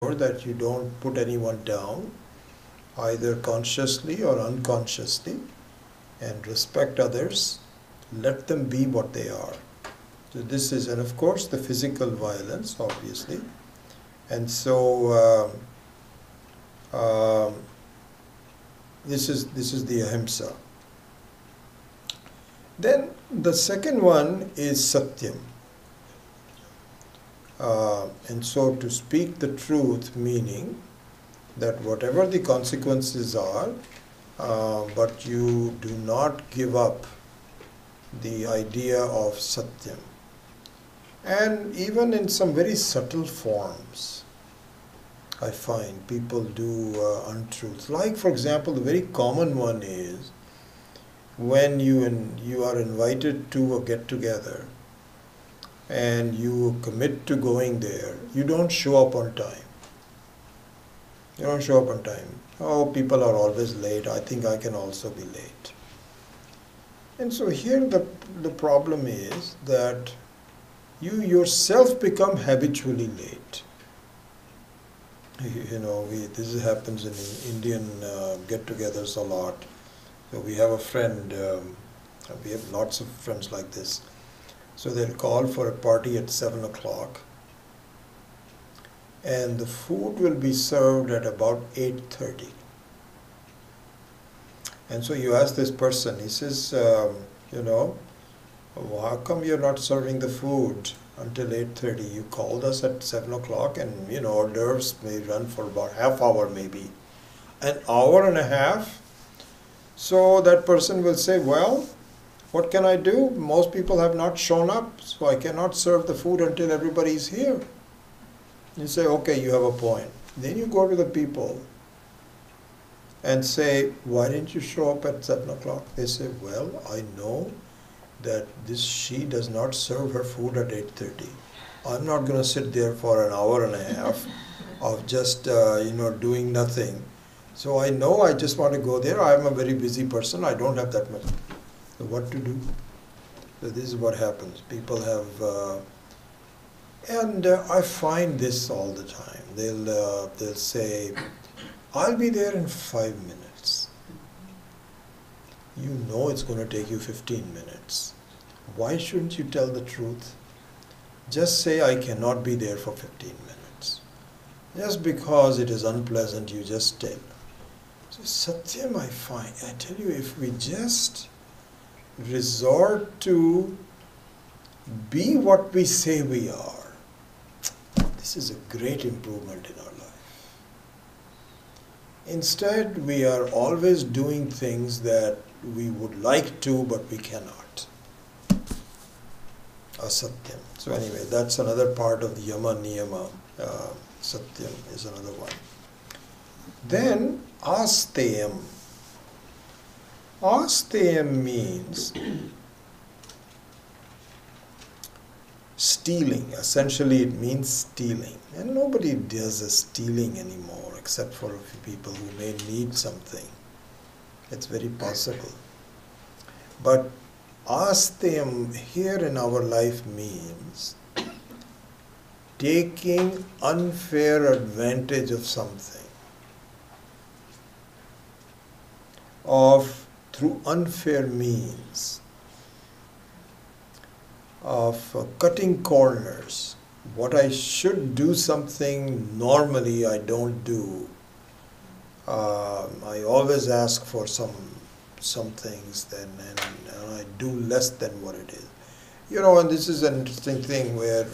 that you don't put anyone down, either consciously or unconsciously, and respect others, let them be what they are. So this is, and of course the physical violence, obviously. And so this is the ahimsa. Then the second one is satyam. And so to speak the truth, meaning that whatever the consequences are, but you do not give up the idea of satyam. And even in some very subtle forms, I find people do untruth. Like, for example, the very common one is when you are invited to a get-together and you commit to going there, you don't show up on time. You don't show up on time. Oh, people are always late. I think I can also be late. And so here the problem is that you yourself become habitually late. This happens in Indian get-togethers a lot. So we have a friend, we have lots of friends like this. So they'll call for a party at 7 o'clock and the food will be served at about 8:30. And so you ask this person, he says, how come you're not serving the food until 8:30? You called us at 7 o'clock and, hors d'oeuvres may run for about half hour maybe. An hour and a half? So that person will say, well, what can I do? Most people have not shown up, so I cannot serve the food until everybody's here. You say, okay, you have a point. Then you go to the people and say, why didn't you show up at 7 o'clock? They say, well, I know that she does not serve her food at 8:30. I'm not going to sit there for an hour and a half of just, doing nothing. So I know I just want to go there. I'm a very busy person. I don't have that much. So what to do? So this is what happens. People have, and I find this all the time. They'll say, I'll be there in 5 minutes. You know it's going to take you 15 minutes. Why shouldn't you tell the truth? Just say, I cannot be there for 15 minutes. Just because it is unpleasant, you just tell. So Satyam, I tell you, if we just resort to be what we say we are, this is a great improvement in our life. Instead, we are always doing things that we would like to, but we cannot. Asatyam. So anyway, that's another part of the Yama Niyama. Satyam is another one. Then Asteyam. Asteyam means stealing. Essentially it means stealing. And nobody does a stealing anymore except for a few people who may need something. It's very possible. But Asteyam here in our life means taking unfair advantage of something, through unfair means, of cutting corners. What I should do something normally I don't do. I always ask for some things then, and I do less than what it is. And this is an interesting thing where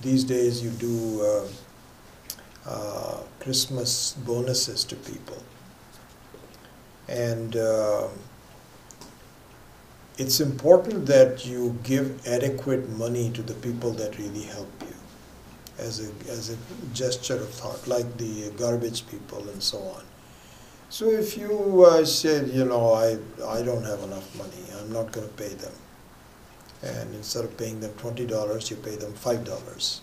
these days you do Christmas bonuses to people. And it's important that you give adequate money to the people that really help you as a gesture of thought, like the garbage people and so on. So if you said, I don't have enough money, I'm not going to pay them. And instead of paying them $20, you pay them $5.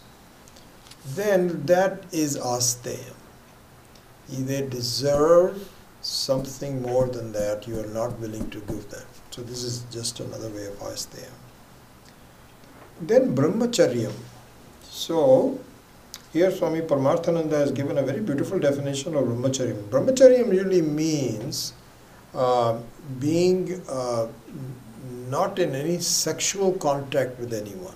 Then that is asteyam. They deserve something more than that. You are not willing to give them. So this is just another way of asteyam. Then brahmacharyam. So Here Swami Paramarthananda has given a very beautiful definition of brahmacharyam. Brahmacharyam really means being not in any sexual contact with anyone.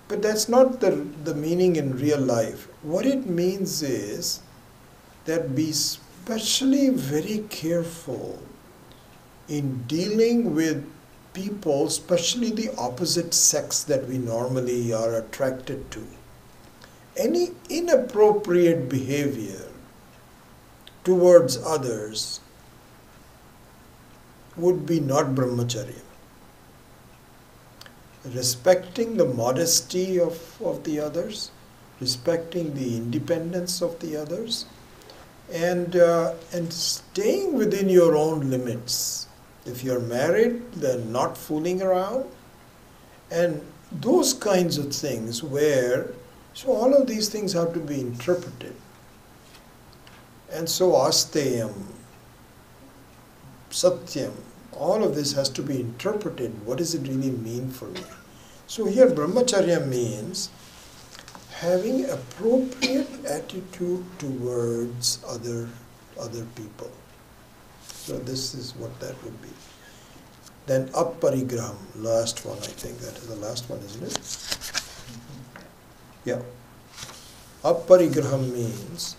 But that's not the meaning in real life. What it means is that be especially very careful in dealing with people, especially the opposite sex that we normally are attracted to. Any inappropriate behavior towards others would be not brahmacharya. Respecting the modesty of the others, respecting the independence of the others, and staying within your own limits. If you're married, then not fooling around, and those kinds of things where, so all of these things have to be interpreted. And so asteyam, satyam, all of this has to be interpreted. What does it really mean for me? So here brahmacharya means having appropriate attitude towards other people. So this is what that would be. Then aparigraham, last one, I think that is the last one, isn't it? Yeah. Aparigraham means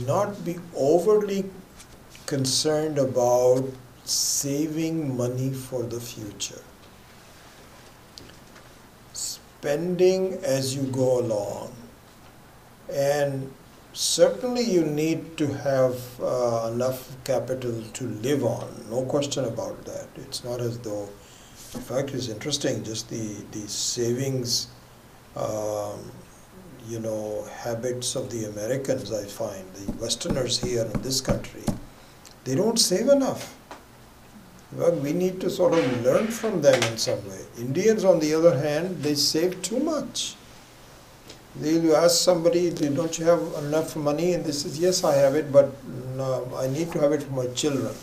not be overly concerned about saving money for the future. Spending as you go along. And certainly you need to have enough capital to live on, no question about that. It's not as though, in fact it's interesting, just the savings habits of the Americans, I find, the Westerners here in this country, they don't save enough. Well, we need to sort of learn from them in some way. Indians, on the other hand, they save too much. You ask somebody, don't you have enough money? And they says, yes, I have it, but no, I need to have it for my children.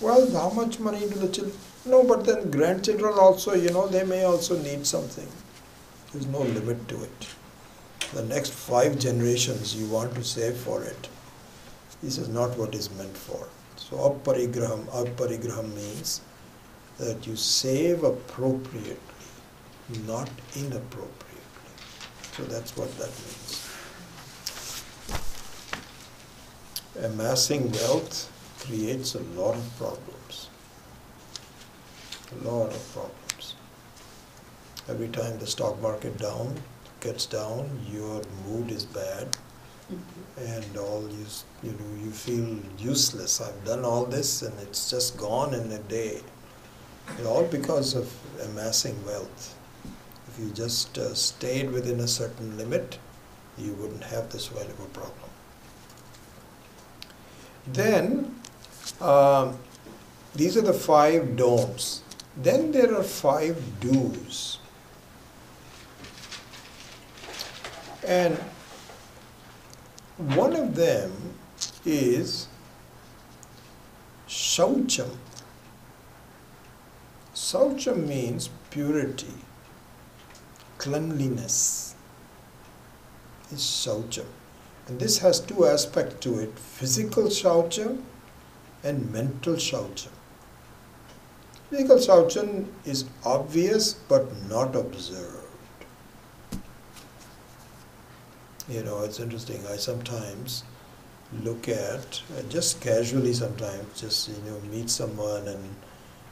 Well, how much money do the children? No, but then grandchildren also, they may also need something. There's no limit to it. The next 5 generations you want to save for it. This is not what is meant for. So aparigraham means that you save appropriately, not inappropriately. So that's what that means. Amassing wealth creates a lot of problems. A lot of problems. Every time the stock market gets down, your mood is bad, and you feel useless. I've done all this and it's just gone in a day. All because of amassing wealth. If you just stayed within a certain limit, you wouldn't have this valuable problem. Then, these are the 5 don'ts. Then there are 5 do's. And one of them is shaucham. Shaucham means purity, cleanliness. Is shaucham. And this has 2 aspects to it, physical shaucham and mental shaucham. Physical shaucham is obvious but not observed. It's interesting. I sometimes look at, just casually sometimes, just meet someone and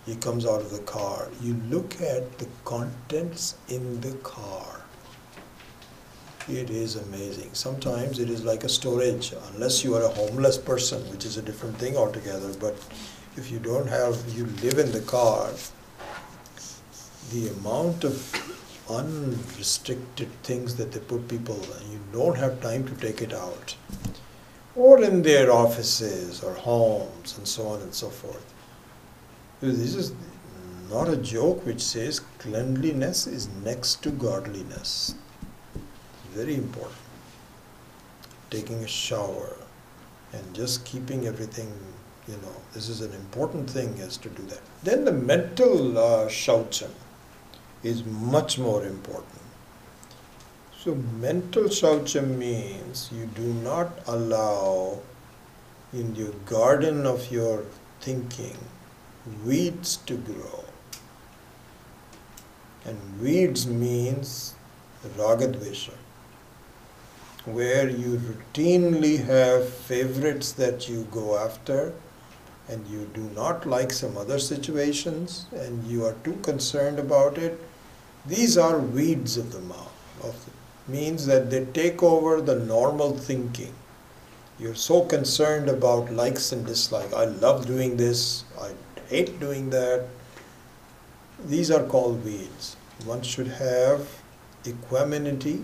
he comes out of the car. You look at the contents in the car. It is amazing. Sometimes it is like a storage, unless you are a homeless person, which is a different thing altogether. But if you you live in the car, the amount of unrestricted things that they put people, and you don't have time to take it out, or in their offices or homes and so on and so forth. This is not a joke which says cleanliness is next to godliness. Very important. Taking a shower and just keeping everything, this is an important thing, is to do that. Then the mental shaucham is much more important. So mental shaucham means you do not allow in your garden of your thinking weeds to grow. And weeds means ragadvesha, where you routinely have favorites that you go after and you do not like some other situations and you are too concerned about it. These are weeds of the mouth. Means that they take over the normal thinking. You're so concerned about likes and dislikes. I love doing this, I hate doing that. These are called weeds. One should have equanimity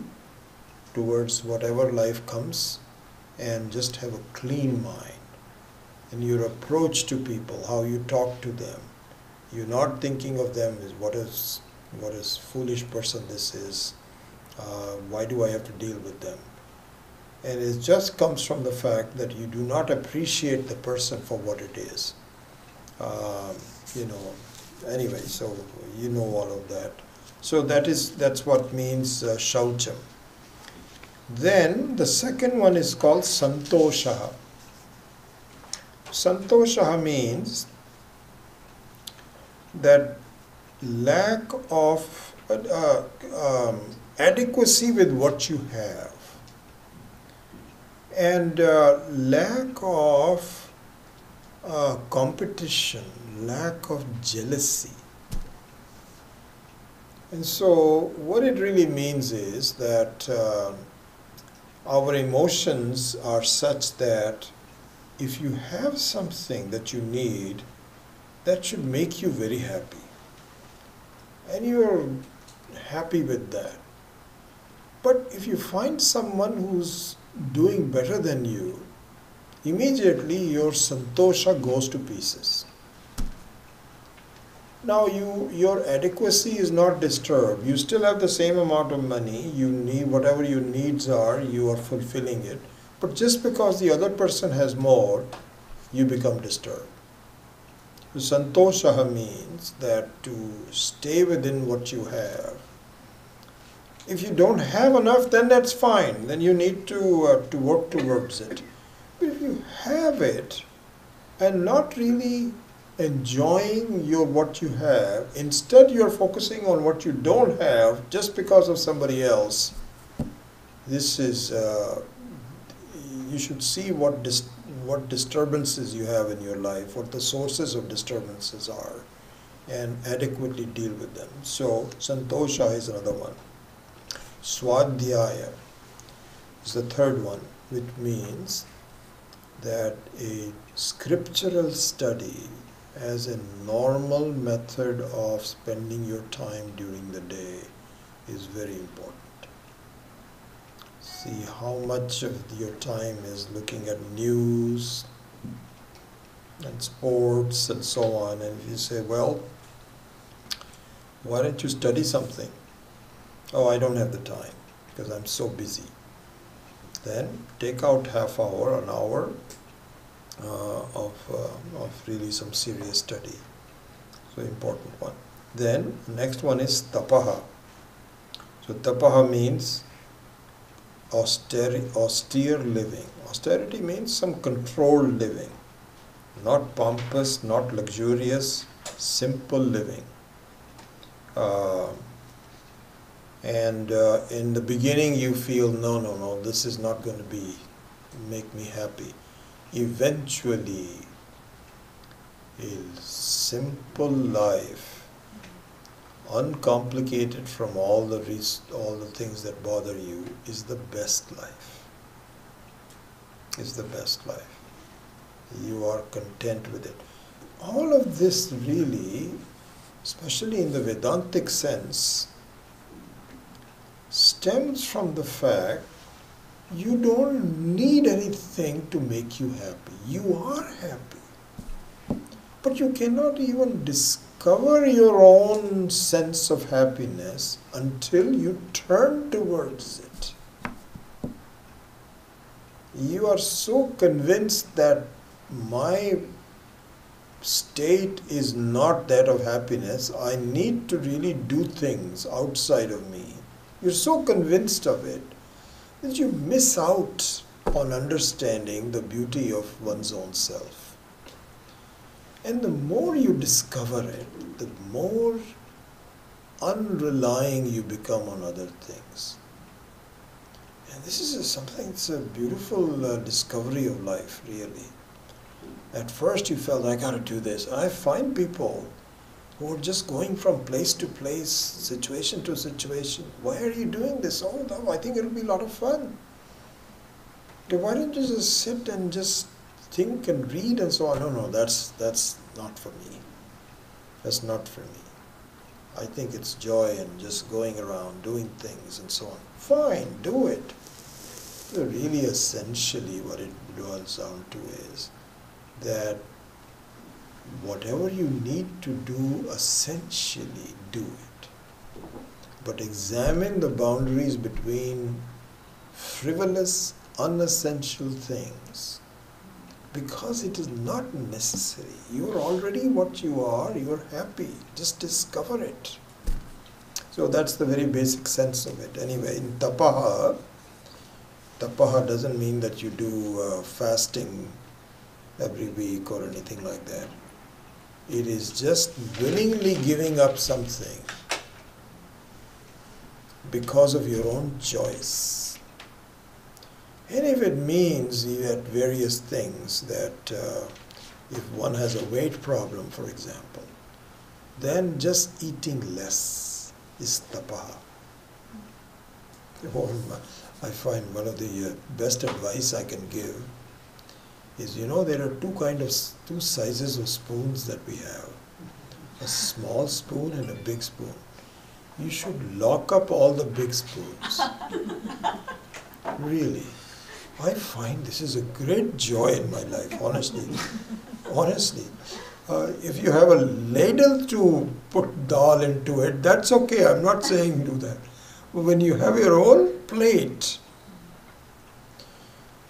towards whatever life comes and just have a clean mind. And your approach to people, how you talk to them, you're not thinking of them as what is foolish person this is, why do I have to deal with them? And it just comes from the fact that you do not appreciate the person for what it is. Anyway, so you know all of that. So that's what means shaucham. Then the second one is called santosha. Santosha means that lack of adequacy with what you have and lack of competition, lack of jealousy. And so what it really means is that our emotions are such that if you have something that you need, that should make you very happy. And you're happy with that. But if you find someone who's doing better than you, immediately your santosha goes to pieces. Now your adequacy is not disturbed. You still have the same amount of money. You need whatever your needs are, you are fulfilling it. But just because the other person has more, you become disturbed. So santosha means that to stay within what you have. If you don't have enough, then that's fine. Then you need to work towards it. But if you have it and not really enjoying what you have, instead you're focusing on what you don't have just because of somebody else, this is you should see what disturbances you have in your life, what the sources of disturbances are, and adequately deal with them. So santosha is another one. Swadhyaya is the third one, which means that a scriptural study as a normal method of spending your time during the day is very important. See how much of your time is looking at news and sports and so on, and if you say, well, why don't you study something? Oh, I don't have the time because I'm so busy. Then take out half hour, an hour of really some serious study. So important one. Then next one is tapaha. So tapaha means austere living. Austerity means some controlled living, not pompous, not luxurious, simple living. And in the beginning you feel, no, this is not going to make me happy. Eventually, a simple life, uncomplicated from all the things that bother you, is the best life. Is the best life. You are content with it. All of this really, especially in the Vedantic sense, stems from the fact you don't need anything to make you happy. You are happy. But you cannot even discover your own sense of happiness until you turn towards it. You are so convinced that my state is not that of happiness. I need to really do things outside of me You're so convinced of it that you miss out on understanding the beauty of one's own self. And the more you discover it, the more unrelying you become on other things. And this is something, it's a beautiful discovery of life, really. At first you felt, I got to do this. I find people who are just going from place to place, situation to situation. Why are you doing this? Oh, no, I think it'll be a lot of fun. Okay, why don't you just sit and just think and read and so on? No, that's not for me. That's not for me. I think it's joy and just going around, doing things and so on. Fine, do it. But really essentially what it boils down to is that whatever you need to do, essentially do it. But examine the boundaries between frivolous, unessential things, because it is not necessary. You are already what you are, you are happy. Just discover it. So that's the very basic sense of it. Anyway, in tapaha doesn't mean that you do fasting every week or anything like that. It is just willingly giving up something because of your own choice. And if it means that various things, that if one has a weight problem, for example, then just eating less is tapaha. I find one of the best advice I can give is, there are two sizes of spoons that we have. A small spoon and a big spoon. You should lock up all the big spoons. Really. I find this is a great joy in my life, honestly. Honestly. If you have a ladle to put dal into it, that's okay. I'm not saying do that. But when you have your own plate,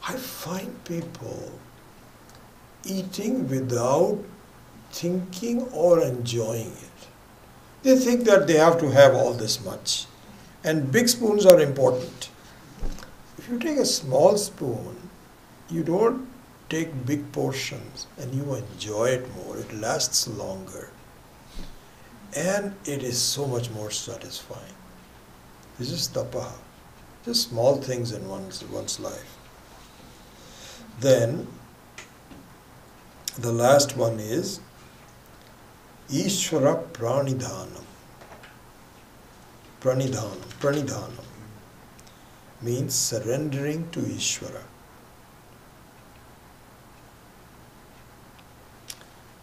I find people eating without thinking or enjoying it. They think that they have to have all this much. And big spoons are important. If you take a small spoon, you don't take big portions and you enjoy it more. It lasts longer. And it is so much more satisfying. This is tapaha. Just small things in one's life. Then, the last one is Ishvara Pranidhanam. Pranidhanam means surrendering to Ishvara.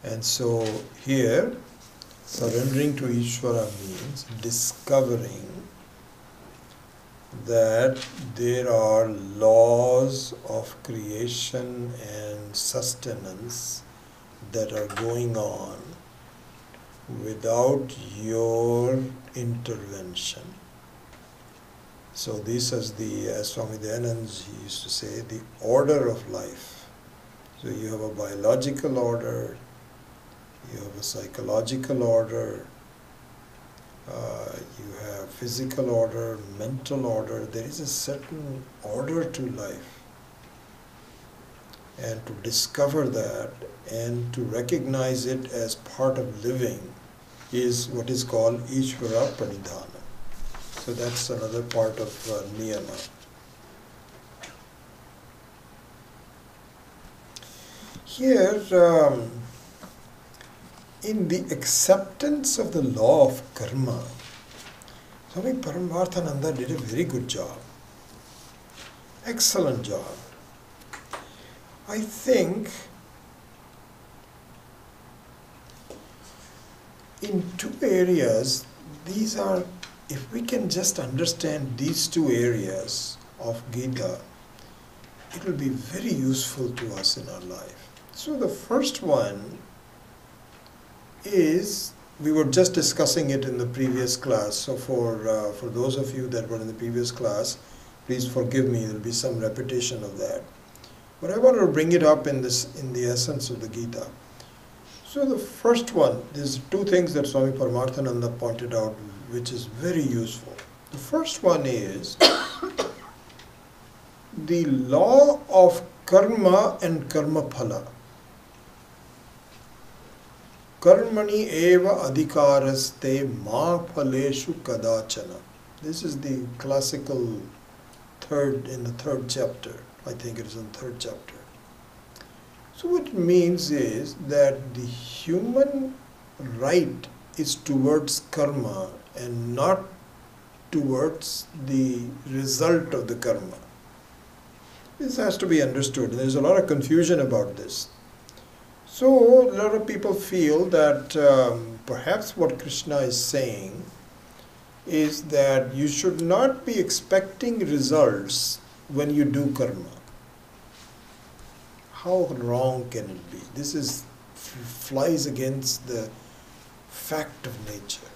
And so here, surrendering to Ishvara means discovering that there are laws of creation and sustenance that are going on without your intervention. So this is as Swami Dayanand used to say, the order of life. So you have a biological order, you have a psychological order, you have physical order, mental order. There is a certain order to life. And to discover that and to recognize it as part of living is what is called Ishvara Pranidhana. So that's another part of niyama. Here, in the acceptance of the law of karma, Swami Paramarthananda did a very good job. Excellent job. I think in two areas, these are, if we can just understand these two areas of Gita, it will be very useful to us in our life. So the first one is, we were just discussing it in the previous class, so for those of you that were in the previous class, please forgive me, there will be some repetition of that. But I want to bring it up in the essence of the Gita. So the first one, there's two things that Swami Paramarthananda pointed out, which is very useful. The first one is the law of karma and karma phala. Karmani eva adhikaraste ma phaleshu kadachana. This is the classical in the third chapter. I think it is in the third chapter. So what it means is that the human right is towards karma and not towards the result of the karma. This has to be understood. There's a lot of confusion about this. So a lot of people feel that perhaps what Krishna is saying is that you should not be expecting results when you do karma. How wrong can it be? This flies against the fact of nature.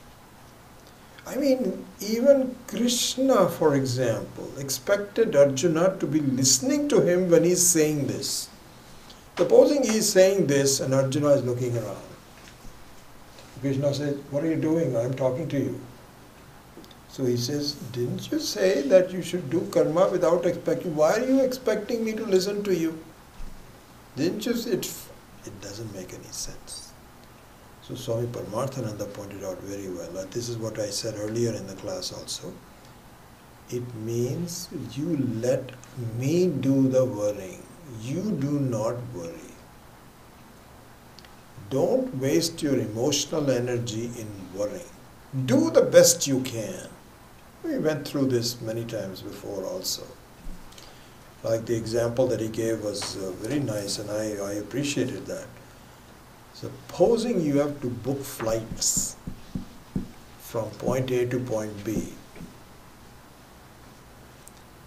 I mean, even Krishna, for example, expected Arjuna to be listening to him when he's saying this. Supposing he is saying this and Arjuna is looking around. Krishna says, "What are you doing? I'm talking to you." So he says, "Didn't you say that you should do karma without expecting? Why are you expecting me to listen to you? Didn't you say it? It doesn't make any sense." So Swami Paramarthananda pointed out very well that this is what I said earlier in the class also. It means you let me do the worrying. You do not worry. Don't waste your emotional energy in worrying. Do the best you can. We went through this many times before also. Like the example that he gave was very nice, and I appreciated that. Supposing you have to book flights from point A to point B,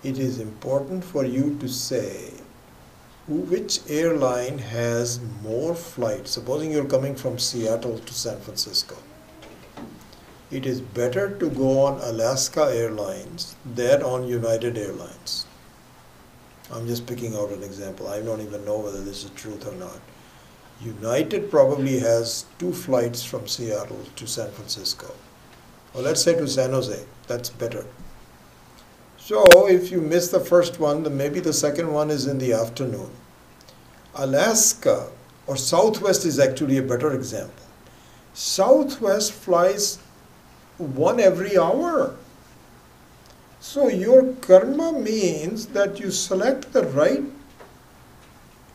it is important for you to say which airline has more flights. Supposing you're coming from Seattle to San Francisco. It is better to go on Alaska Airlines than on United Airlines. I'm just picking out an example. I don't even know whether this is truth or not. United probably has 2 flights from Seattle to San Francisco. Or let's say to San Jose. That's better. So if you miss the first one, then maybe the second one is in the afternoon. Alaska or Southwest is actually a better example. Southwest flies 1 every hour. So your karma means that you select the right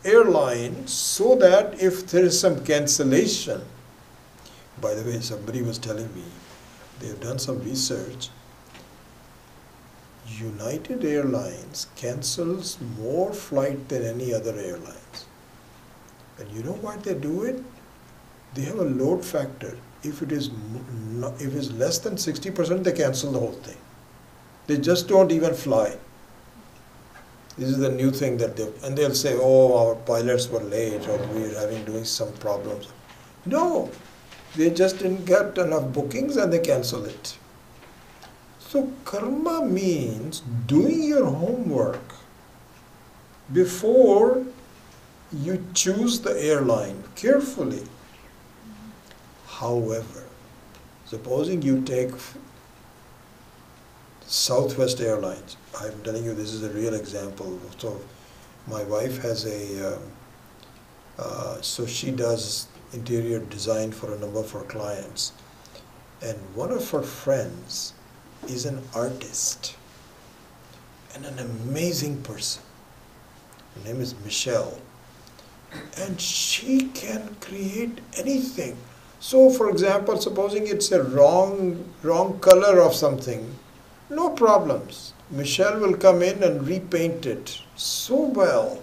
airline so that if there is some cancellation, by the way, somebody was telling me, they've done some research, United Airlines cancels more flight than any other airlines. And you know why they do it? They have a load factor. If it is less than 60%, they cancel the whole thing. They just don't even fly. This is the new thing that they'll say, "Oh, our pilots were late, or we're doing some problems." No, they just didn't get enough bookings and they cancel it. So karma means doing your homework before you choose the airline carefully. However, supposing you take Southwest Airlines. I'm telling you, this is a real example. So my wife has so she does interior design for a number of her clients. And one of her friends is an artist and an amazing person. Her name is Michelle. And she can create anything. So for example, supposing it's a wrong color of something, no problems. Michelle will come in and repaint it so well.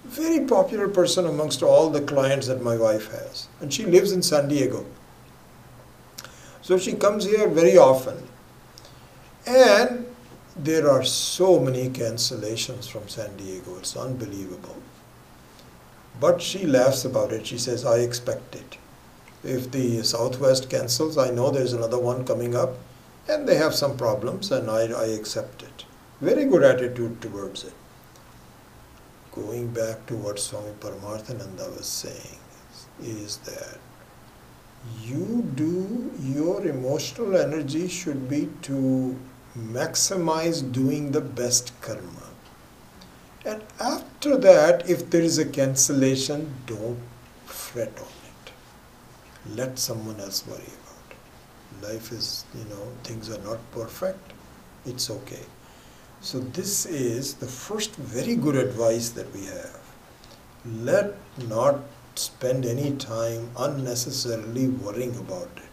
Very popular person amongst all the clients that my wife has. And she lives in San Diego. So she comes here very often. And there are so many cancellations from San Diego. It's unbelievable. But she laughs about it. She says, "I expect it. If the Southwest cancels, I know there's another one coming up. And they have some problems, and I accept it." Very good attitude towards it. Going back to what Swami Paramarthananda was saying, is that your emotional energy should be to maximize doing the best karma. And after that, if there is a cancellation, don't fret on it. Let someone else worry about it. Life is, things are not perfect. It's okay. So this is the first very good advice that we have. Let not spend any time unnecessarily worrying about it.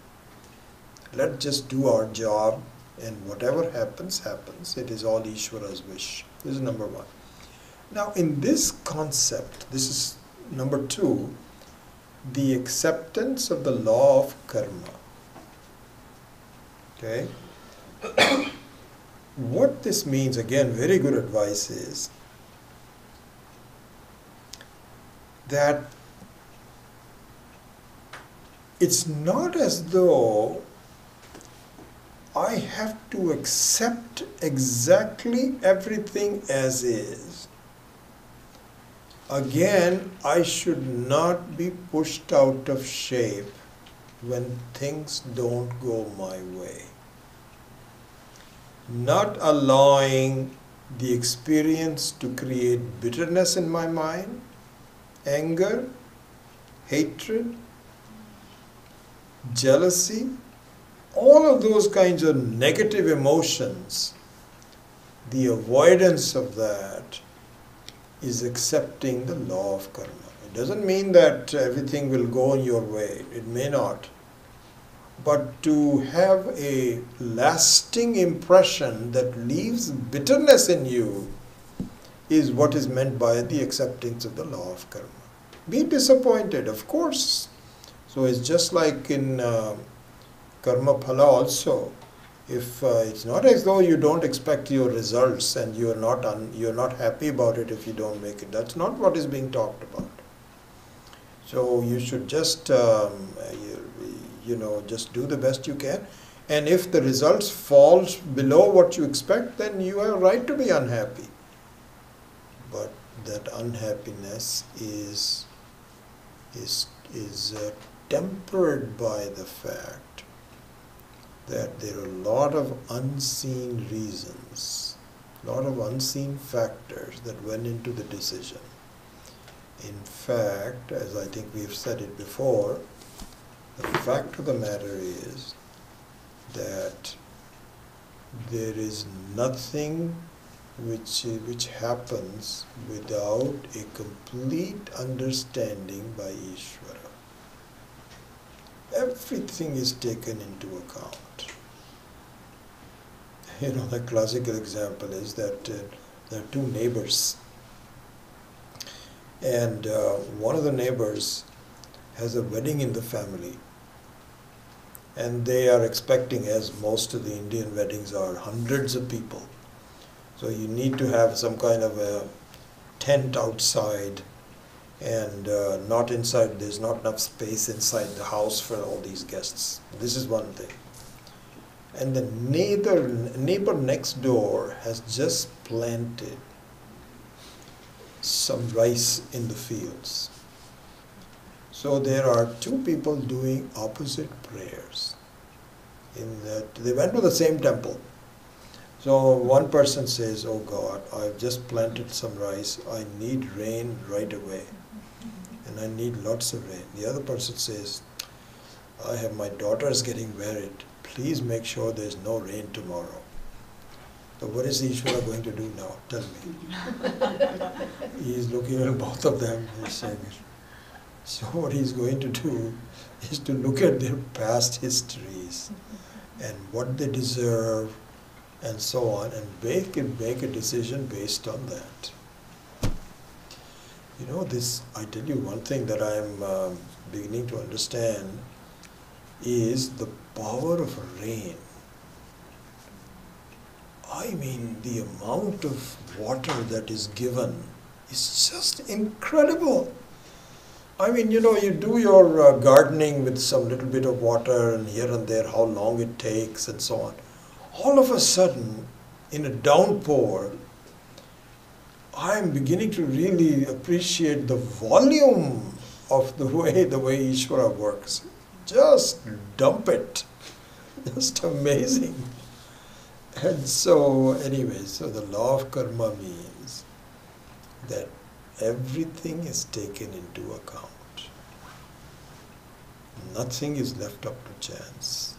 Let's just do our job, and whatever happens, happens. It is all Ishvara's wish. This is number one. Now in this concept, this is number two, the acceptance of the law of karma. Okay? What this means, again, very good advice, is that it's not as though I have to accept exactly everything as is. Again, I should not be pushed out of shape when things don't go my way. Not allowing the experience to create bitterness in my mind, anger, hatred, jealousy, all of those kinds of negative emotions. The avoidance of that is accepting the law of karma. It doesn't mean that everything will go in your way. It may not. But to have a lasting impression that leaves bitterness in you is what is meant by the acceptance of the law of karma. Be disappointed, of course. So it's just like in karma phala also. If it's not as though you don't expect your results and you're not happy about it if you don't make it. That's not what is being talked about. So you should just just do the best you can. And if the results falls below what you expect, then you have a right to be unhappy. But that unhappiness is tempered by the fact that there are a lot of unseen reasons, a lot of unseen factors that went into the decision. In fact, as I think we have said it before, the fact of the matter is that there is nothing which happens without a complete understanding by Ishvara. Everything is taken into account. The classical example is that there are two neighbors, and one of the neighbors has a wedding in the family, and they are expecting, as most of the Indian weddings are, hundreds of people. So you need to have some kind of a tent outside, and not inside. There's not enough space inside the house for all these guests. This is one thing. And the neighbor next door has just planted some rice in the fields. So there are two people doing opposite prayers. In that they went to the same temple. So one person says, "Oh God, I've just planted some rice. I need rain right away. And I need lots of rain." The other person says, "I have my daughters getting married. Please make sure there's no rain tomorrow." So what is Ishvara going to do now? Tell me. He is looking at both of them and saying, so what he's going to do is to look at their past histories and what they deserve and so on, and make a decision based on that. I tell you one thing that I'm beginning to understand is the power of rain. I mean, the amount of water that is given is just incredible. I mean, you do your gardening with some little bit of water and here and there, how long it takes and so on. All of a sudden, in a downpour, I'm beginning to really appreciate the volume of the way Ishvara works. Just dump it. Just amazing. And so, anyway, so the law of karma means that everything is taken into account. Nothing is left up to chance.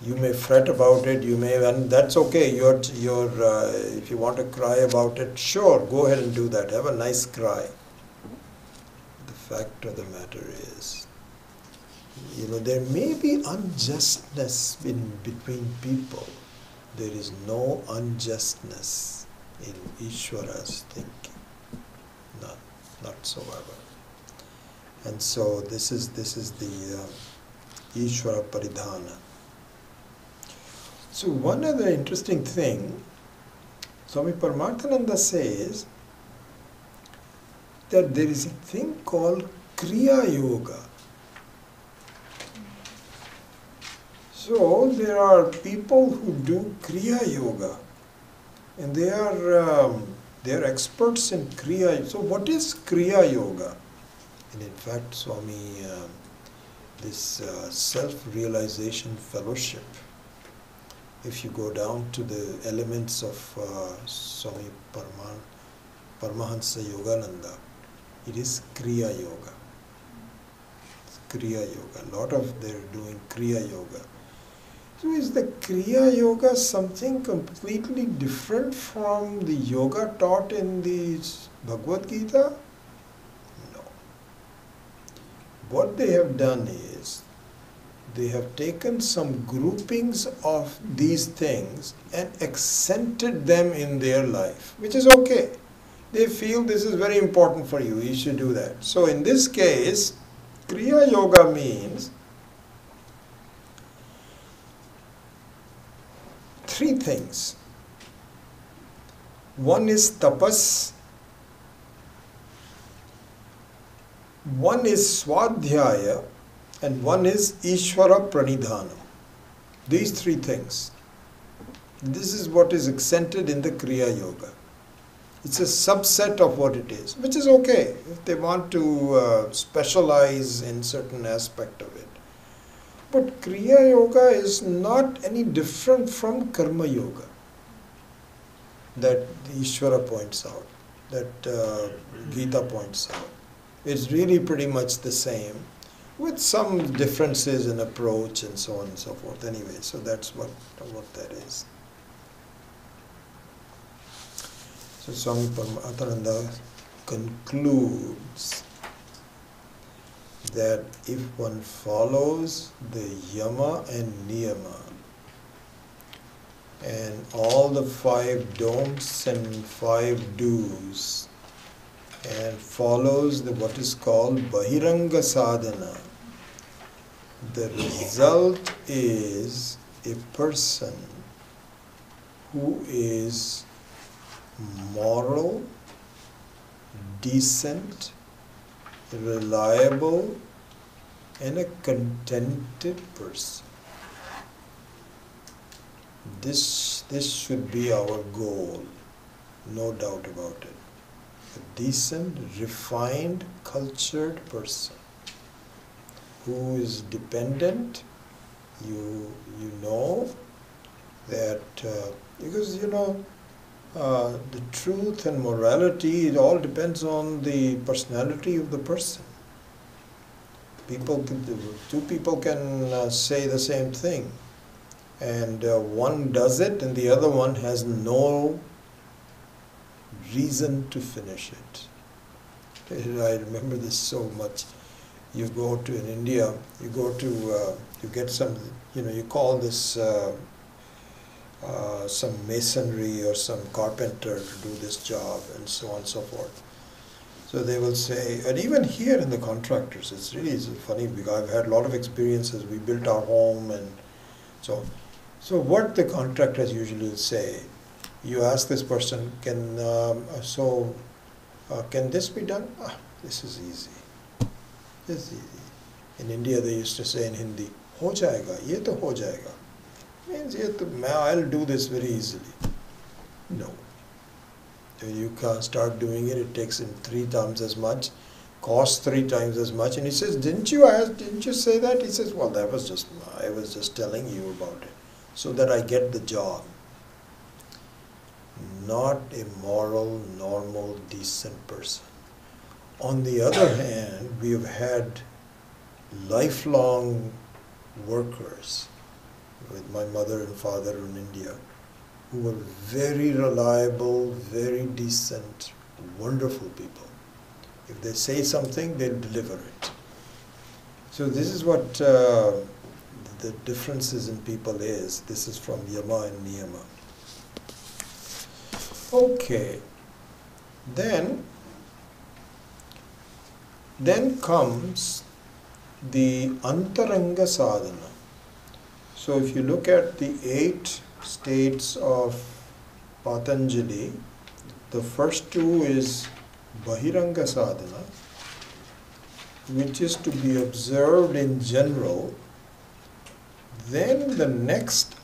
You may fret about it, and that's okay. If you want to cry about it, sure, go ahead and do that. Have a nice cry. The fact of the matter is, there may be unjustness in between people. There is no unjustness in Ishvara's thinking, none, whatsoever. And so this is the Ishvara Paridhana. So one other interesting thing, Swami Paramarthananda says that there is a thing called Kriya Yoga. So there are people who do Kriya Yoga, and they are experts in Kriya. So what is Kriya Yoga? And in fact, Swami, this self-realization fellowship, if you go down to the elements of Swami Paramahansa Yogananda, it is Kriya Yoga. It's Kriya Yoga. A lot of they're doing Kriya Yoga. So is the Kriya Yoga something completely different from the yoga taught in the Bhagavad Gita? No. What they have done is, they have taken some groupings of these things and accented them in their life, which is okay. They feel this is very important for you, you should do that. So in this case, Kriya Yoga means three things. One is tapas, one is swadhyaya, and one is Ishvara Pranidhanam. These three things. This is what is accented in the Kriya Yoga. It's a subset of what it is, which is okay if they want to specialize in certain aspect of it. But Kriya Yoga is not any different from Karma Yoga that Ishvara points out, that Gita points out. It's really pretty much the same, with some differences in approach and so on and so forth. Anyway, so that's what that is. So Swami Paramatmananda concludes that if one follows the yama and niyama and all the 5 don'ts and 5 do's and follows what is called bahiranga sadhana, the result is a person who is moral, decent, reliable, and a contented person. This should be our goal, no doubt about it. A decent, refined, cultured person who is dependent. You know that because the truth and morality, it all depends on the personality of the person. Two people can say the same thing, and one does it and the other one has no reason to finish it. I remember this so much. You go to in India, you get some, you call this some masonry or some carpenter to do this job and so on and so forth. So they will say, and even here in the contractors, it's funny because I've had a lot of experiences. We built our home and so on. So what the contractors usually will say, you ask this person, can this be done? This is easy. This is easy. In India they used to say in Hindi, ho jayega, ye to ho jayega. Means I'll do this very easily. No. You can't start doing it, it takes him 3 times as much, costs 3 times as much. And he says, didn't you say that? He says, well, I was just telling you about it. so that I get the job. Not a moral, normal, decent person. On the other hand, we have had lifelong workers with my mother and father in India who were very reliable, very decent, wonderful people. If they say something, they'll deliver it. So this is what the differences in people is. This is from Yama and Niyama. Okay. Then comes the Antaranga Sadhana. So if you look at the 8 states of Patanjali, the first 2 is Bahiranga Sadhana, which is to be observed in general. Then the next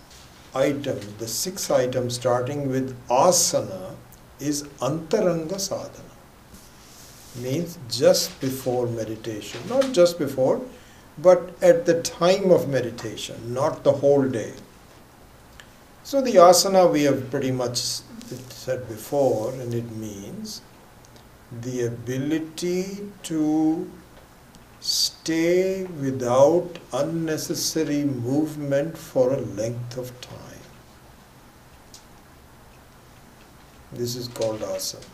item, the 6th item starting with asana, is Antaranga Sadhana. Means just before meditation. Not just before, but at the time of meditation, not the whole day. So the asana we have pretty much said before, and it means the ability to stay without unnecessary movement for a length of time. This is called asana.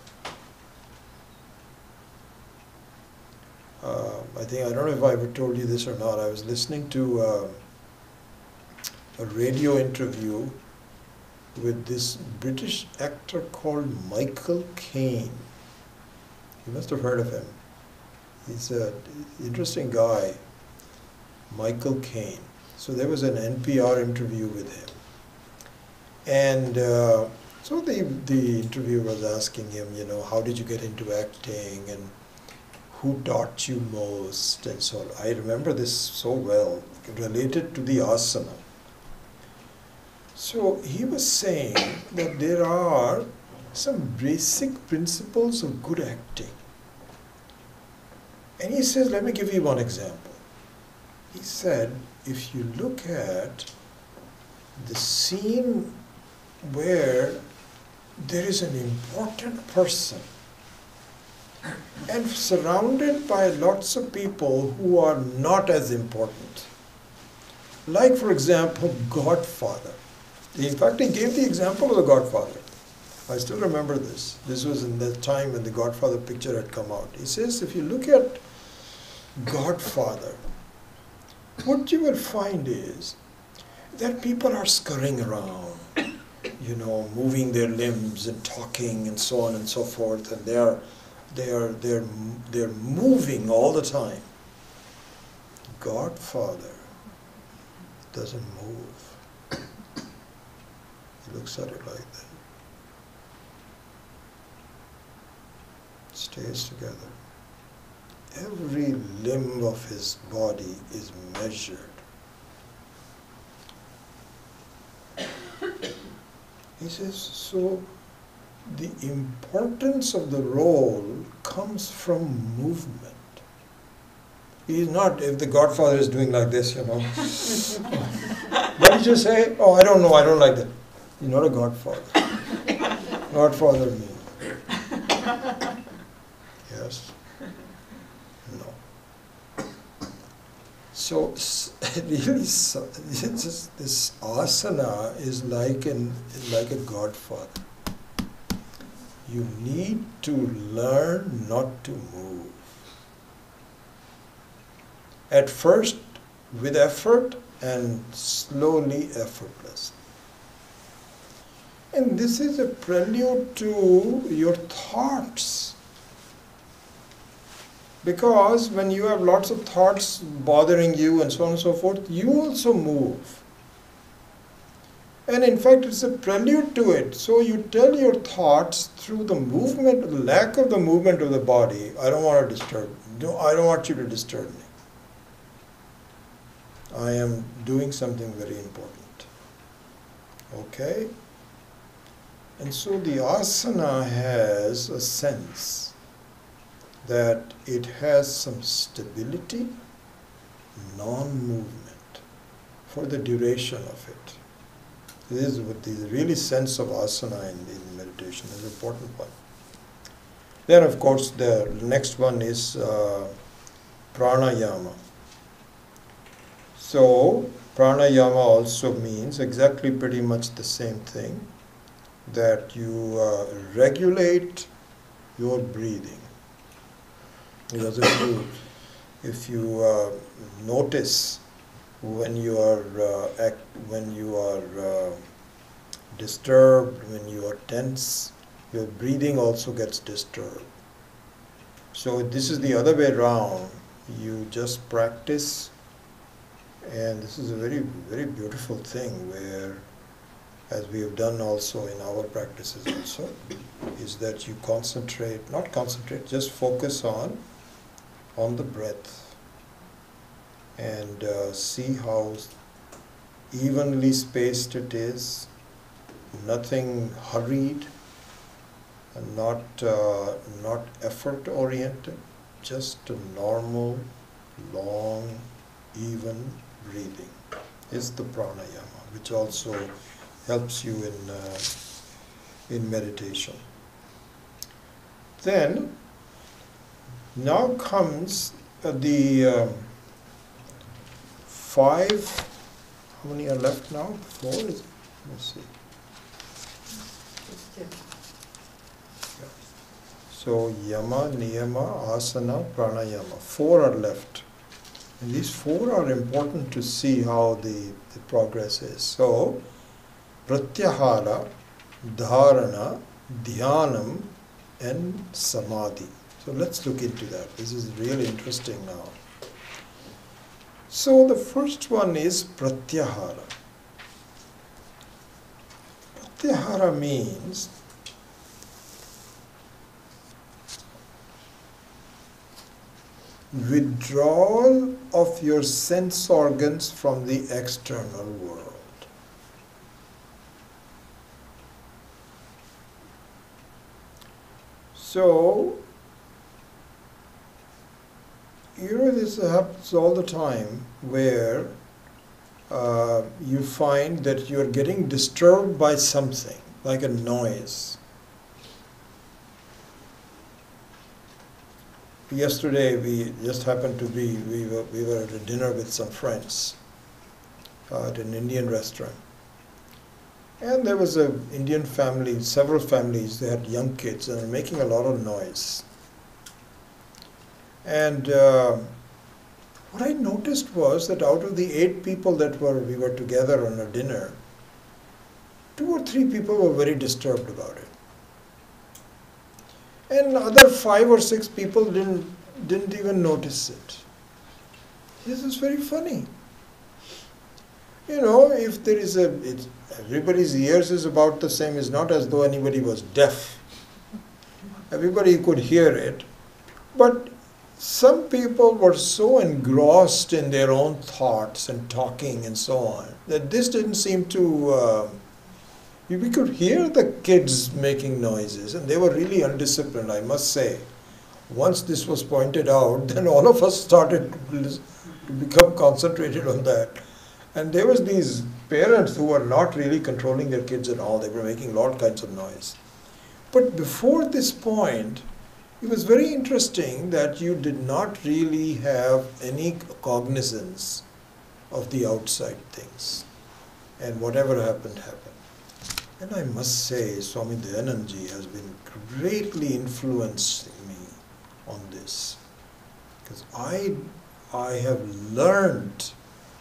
I don't know if I ever told you this or not. I was listening to a radio interview with this British actor called Michael Caine. You must have heard of him. He's an interesting guy, Michael Caine. So there was an NPR interview with him. And so the interviewer was asking him, how did you get into acting and who taught you most and so on. I remember this so well, related to the asana. So he was saying that there are some basic principles of good acting. And he says, let me give you one example. He said, if you look at the scene where there is an important person and surrounded by lots of people who are not as important. Like, for example, Godfather. In fact, he gave the example of the Godfather. I still remember this. This was in the time when the Godfather picture had come out. He says, if you look at Godfather, what you will find is that people are scurrying around, moving their limbs and talking and so on and so forth, and they're moving all the time. Godfather doesn't move. He looks at it like that. Stays together. Every limb of his body is measured. He says, so the importance of the role comes from movement. He is not, if the Godfather is doing like this, What did you say? Oh, I don't know, I don't like that. You're not a Godfather. Godfather means. Yes? No. So, really, this asana is like a Godfather. You need to learn not to move. At first, with effort, and slowly, effortless. And this is a prelude to your thoughts. Because when you have lots of thoughts bothering you and so on and so forth, you also move. And in fact, it's a prelude to it. So you tell your thoughts through the movement, the lack of the movement of the body, I don't want to disturb. No, I don't want you to disturb me. I am doing something very important. Okay? And so the asana has a sense that it has some stability, non-movement for the duration of it. This is what the really sense of asana in meditation is an important one. Then of course the next one is pranayama. So pranayama also means exactly pretty much the same thing, that you regulate your breathing. Because if you notice when you are disturbed, when you are tense, your breathing also gets disturbed. So this is the other way around. You just practice, and this is a very, very beautiful thing where, as we have done also in our practices also, is that you just focus on the breath, and see how evenly spaced it is, nothing hurried, and not effort oriented, just a normal, long, even breathing is the pranayama, which also helps you in meditation. Then now comes the 5. How many are left now? 4 is it? Let's see. Yeah. So yama, niyama, asana, pranayama. 4 are left. And these 4 are important to see how the progress is. So pratyahara, dharana, dhyanam, and samadhi. So let's look into that. This is really interesting now. So the first one is pratyahara. Pratyahara means withdrawal of your sense organs from the external world. So, this happens all the time where you find that you're getting disturbed by something, like a noise. Yesterday we just happened to be, we were at a dinner with some friends at an Indian restaurant. And there was an Indian family, several families, they had young kids and were making a lot of noise. And what I noticed was that out of the 8 people that we were together on a dinner, 2 or 3 people were very disturbed about it. And other 5 or 6 people didn't even notice it. This is very funny. If there is everybody's ears is about the same. It's not as though anybody was deaf. Everybody could hear it. But some people were so engrossed in their own thoughts and talking and so on, that this didn't seem to... we could hear the kids making noises, and they were really undisciplined, I must say. Once this was pointed out, then all of us started to become concentrated on that. And there was these parents who were not really controlling their kids at all. They were making all kinds of noise. But before this point, it was very interesting that you did not really have any cognizance of the outside things. And whatever happened, happened. And I must say, Swami Dayanandji has been greatly influencing me on this. Because I have learned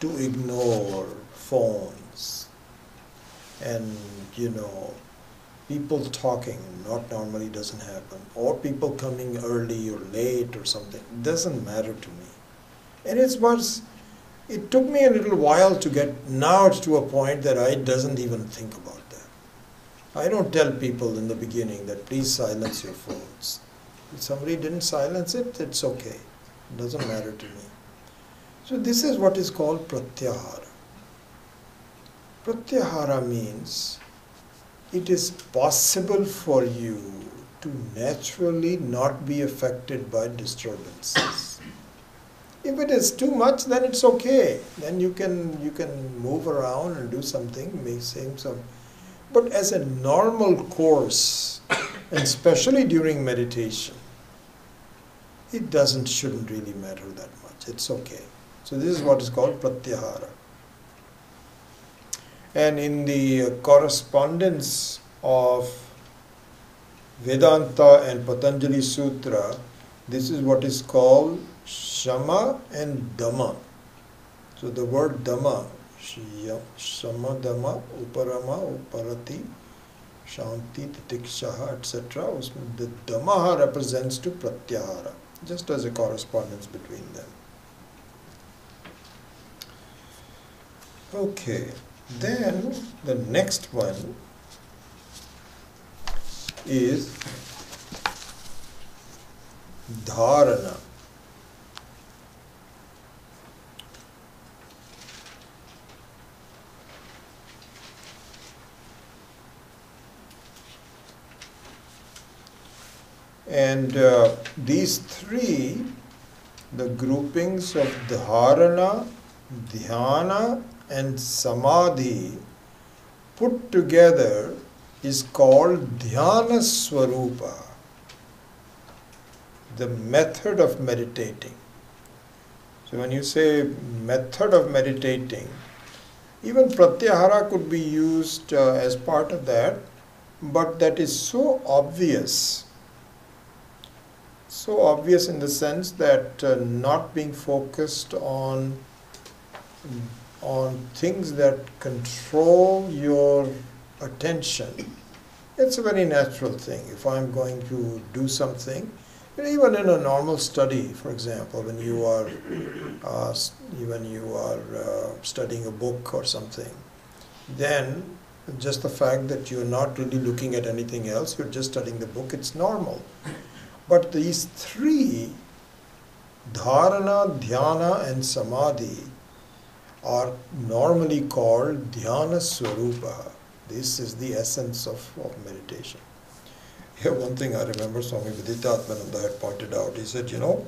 to ignore phones and, people talking, not normally doesn't happen, or people coming early or late or something. It doesn't matter to me. And it took me a little while to get now to a point that I doesn't even think about that. I don't tell people in the beginning that please silence your phones. If somebody didn't silence it, it's okay. It doesn't matter to me. So this is what is called pratyahara. Pratyahara means it is possible for you to naturally not be affected by disturbances. If it is too much, then it's okay. Then you can move around and do something, make same some. But as a normal course, and especially during meditation, it shouldn't really matter that much. It's okay. So this is what is called pratyahara. And in the correspondence of Vedanta and Patanjali Sutra, this is what is called Shama and Dhamma. So the word Dhamma, Shama Dhamma, Uparama, Uparati, Shanti, Titikshaha, etc. The Dhamma represents to Pratyahara, just as a correspondence between them. Okay, then the next one is Dharana. And these three, the groupings of Dharana, Dhyana and Samadhi put together is called Dhyana Swarupa, the method of meditating. So when you say method of meditating, even Pratyahara could be used as part of that, but that is so obvious in the sense that not being focused on things that control your attention. It's a very natural thing. If I'm going to do something, even in a normal study, for example, when you are studying a book or something, then just the fact that you're not really looking at anything else, you're just studying the book, it's normal. But these three, Dharana, Dhyana and Samadhi, are normally called Dhyana Swarupa. This is the essence of meditation. Here one thing I remember Swami Viditatmananda had pointed out. He said, you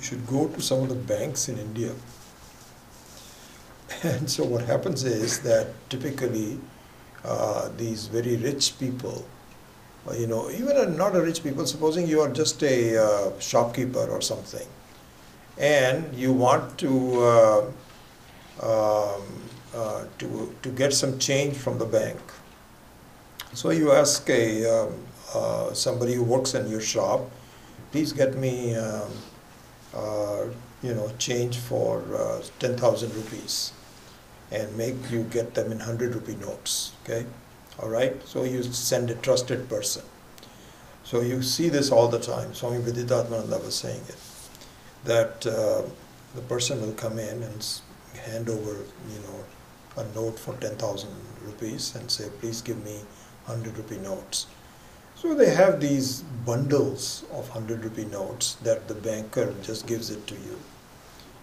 should go to some of the banks in India. And so what happens is that typically these very rich people, even not a rich people, supposing you are just a shopkeeper or something, and you want to get some change from the bank. So you ask somebody who works in your shop, please get me change for 10,000 rupees, and make you get them in 100 rupee notes. Okay, all right. So you send a trusted person. So you see this all the time. Swami Viditatmananda was saying it, that the person will come in and hand over, a note for 10,000 rupees and say, please give me 100 rupee notes. So they have these bundles of 100 rupee notes that the banker just gives it to you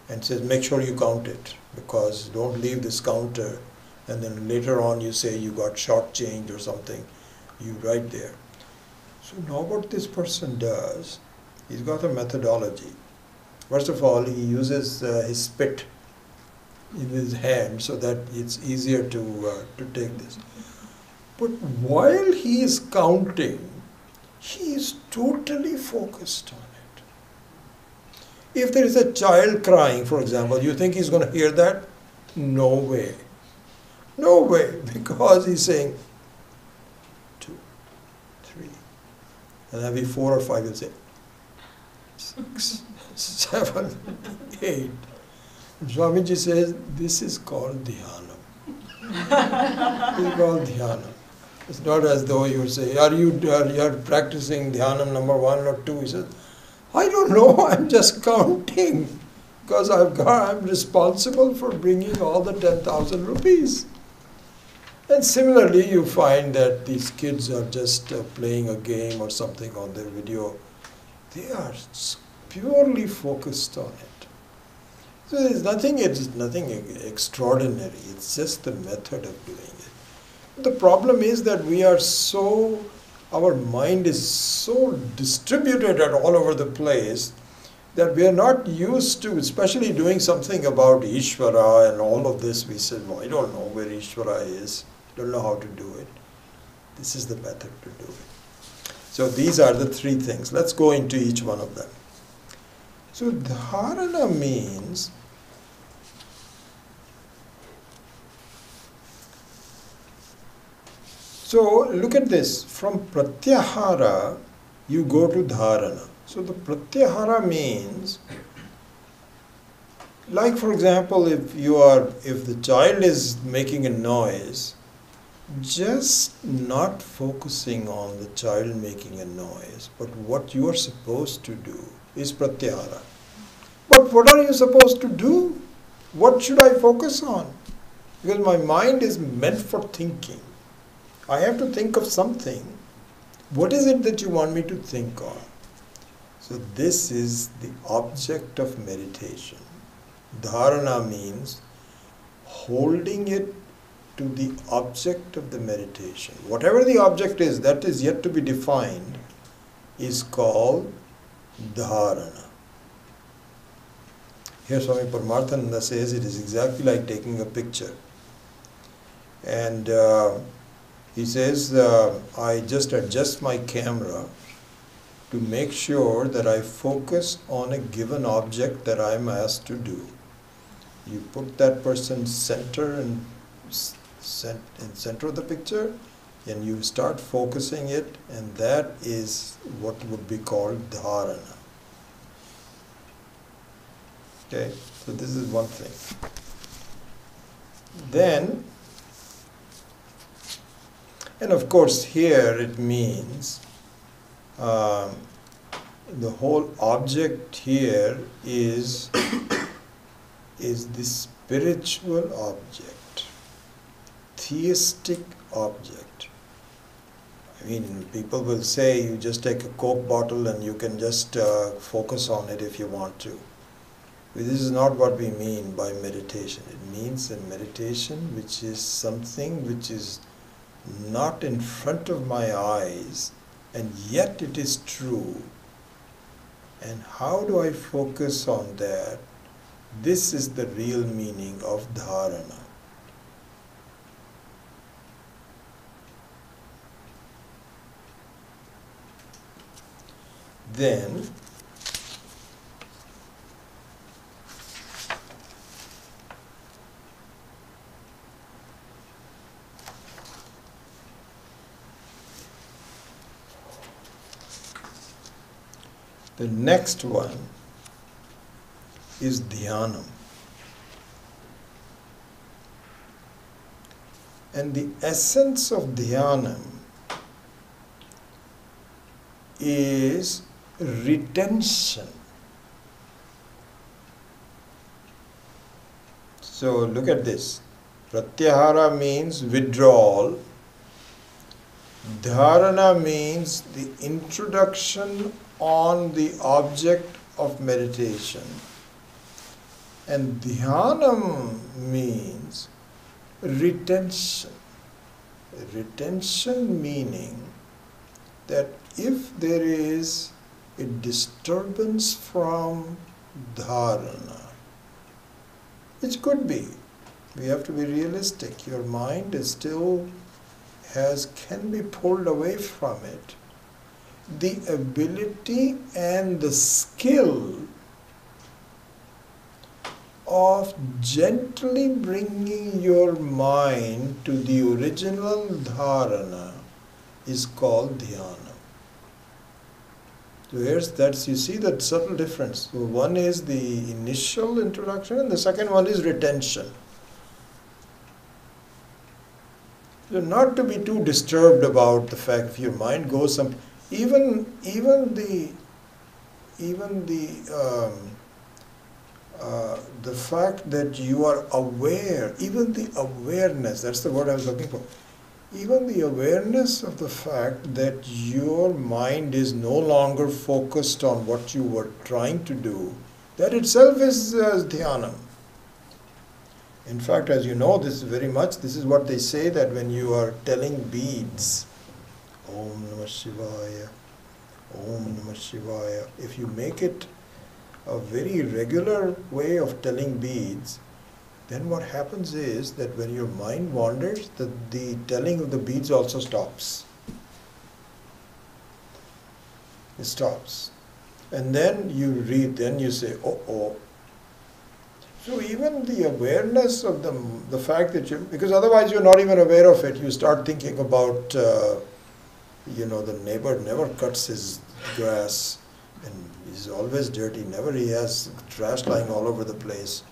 and says, make sure you count it, because don't leave this counter and then later on you say you got short change or something. You write there. So now what this person does, he's got a methodology. First of all, he uses his spit in his hand so that it's easier to take this. But while he is counting, he is totally focused on it. If there is a child crying, for example, you think he's going to hear that? No way. No way, because he's saying 2, 3, and every 4 or 5 he'll say 6, 7, 8. And Swamiji says, this is called dhyana. This is called dhyana. It's not as though you say, are you practicing dhyana number 1 or 2? He says, I don't know, I'm just counting, because I'm responsible for bringing all the 10,000 rupees. And similarly, you find that these kids are just playing a game or something on their video. They are purely focused on it. So it's nothing extraordinary. It's just the method of doing it. The problem is that our mind is so distributed all over the place that we are not used to, especially doing something about Ishvara and all of this. We said, well, I don't know where Ishvara is, don't know how to do it. This is the method to do it. So these are the three things. Let's go into each one of them. So dharana means so look at this. From pratyahara, you go to dharana. So the pratyahara means, like for example, if the child is making a noise, just not focusing on the child making a noise, but what you are supposed to do is pratyahara. But what are you supposed to do? What should I focus on? Because my mind is meant for thinking. I have to think of something. What is it that you want me to think on? So this is the object of meditation. Dharana means holding it to the object of the meditation. Whatever the object is, that is yet to be defined, is called dharana. Here Swami Paramarthananda says it is exactly like taking a picture. And he says, I just adjust my camera to make sure that I focus on a given object that I am asked to do. You put that person center and in center of the picture, and you start focusing it, and that is what would be called dharana. Okay, so this is one thing. Then, and of course here it means the whole object here is the spiritual object, theistic object. I mean, people will say you just take a Coke bottle and you can just focus on it if you want to. But this is not what we mean by meditation. It means a meditation which is something which is not in front of my eyes, and yet it is true. And how do I focus on that? This is the real meaning of dharana. Then, the next one is dhyanam. And the essence of dhyanam is retention. So look at this. Pratyahara means withdrawal. Dharana means the introduction on the object of meditation. And dhyanam means retention. Retention meaning that if there is a disturbance from dharana, which could be, we have to be realistic, your mind is still can be pulled away from it. The ability and the skill of gently bringing your mind to the original dharana is called dhyana. So you see that subtle difference. So one is the initial introduction and the second one is retention. So not to be too disturbed about the fact if your mind goes some, even the fact that you are aware, even the awareness, that's the word I was looking for, even the awareness of the fact that your mind is no longer focused on what you were trying to do, that itself is dhyanam. In fact, as you know, this is what they say, that when you are telling beads, Om Namah Shivaya, Om Namah Shivaya, if you make it a very regular way of telling beads, then what happens is that when your mind wanders, the telling of the beads also stops. It stops. And then you read, then you say, oh. So even the awareness of the fact that because otherwise you're not even aware of it, you start thinking about, the neighbor never cuts his grass and he's always dirty, he has trash lying all over the place.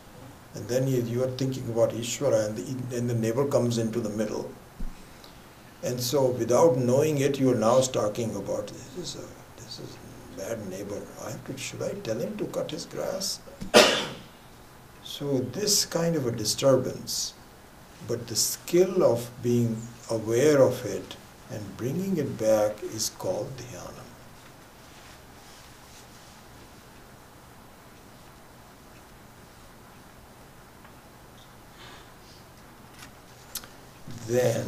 And then you are thinking about Ishvara and the neighbor comes into the middle. And so without knowing it, you are now talking about, this is a bad neighbor. Should I tell him to cut his grass? So this kind of a disturbance, but the skill of being aware of it and bringing it back is called dhyana. Then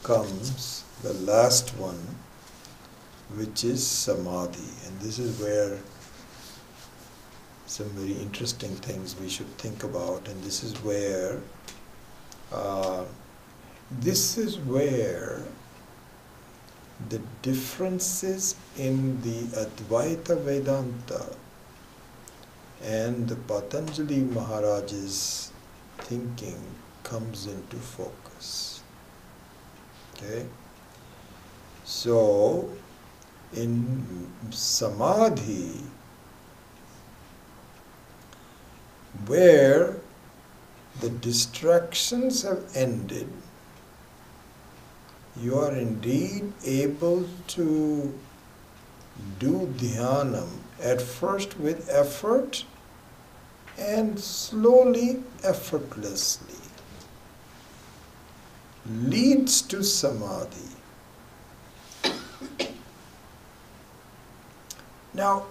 comes the last one, which is samadhi. And this is where some very interesting things we should think about. And this is where the differences in the Advaita Vedanta and the Patanjali Maharaj's thinking comes into focus. Okay? So, in samadhi, where the distractions have ended, you are indeed able to do dhyanam at first with effort and slowly, effortlessly. Leads to samadhi. Now,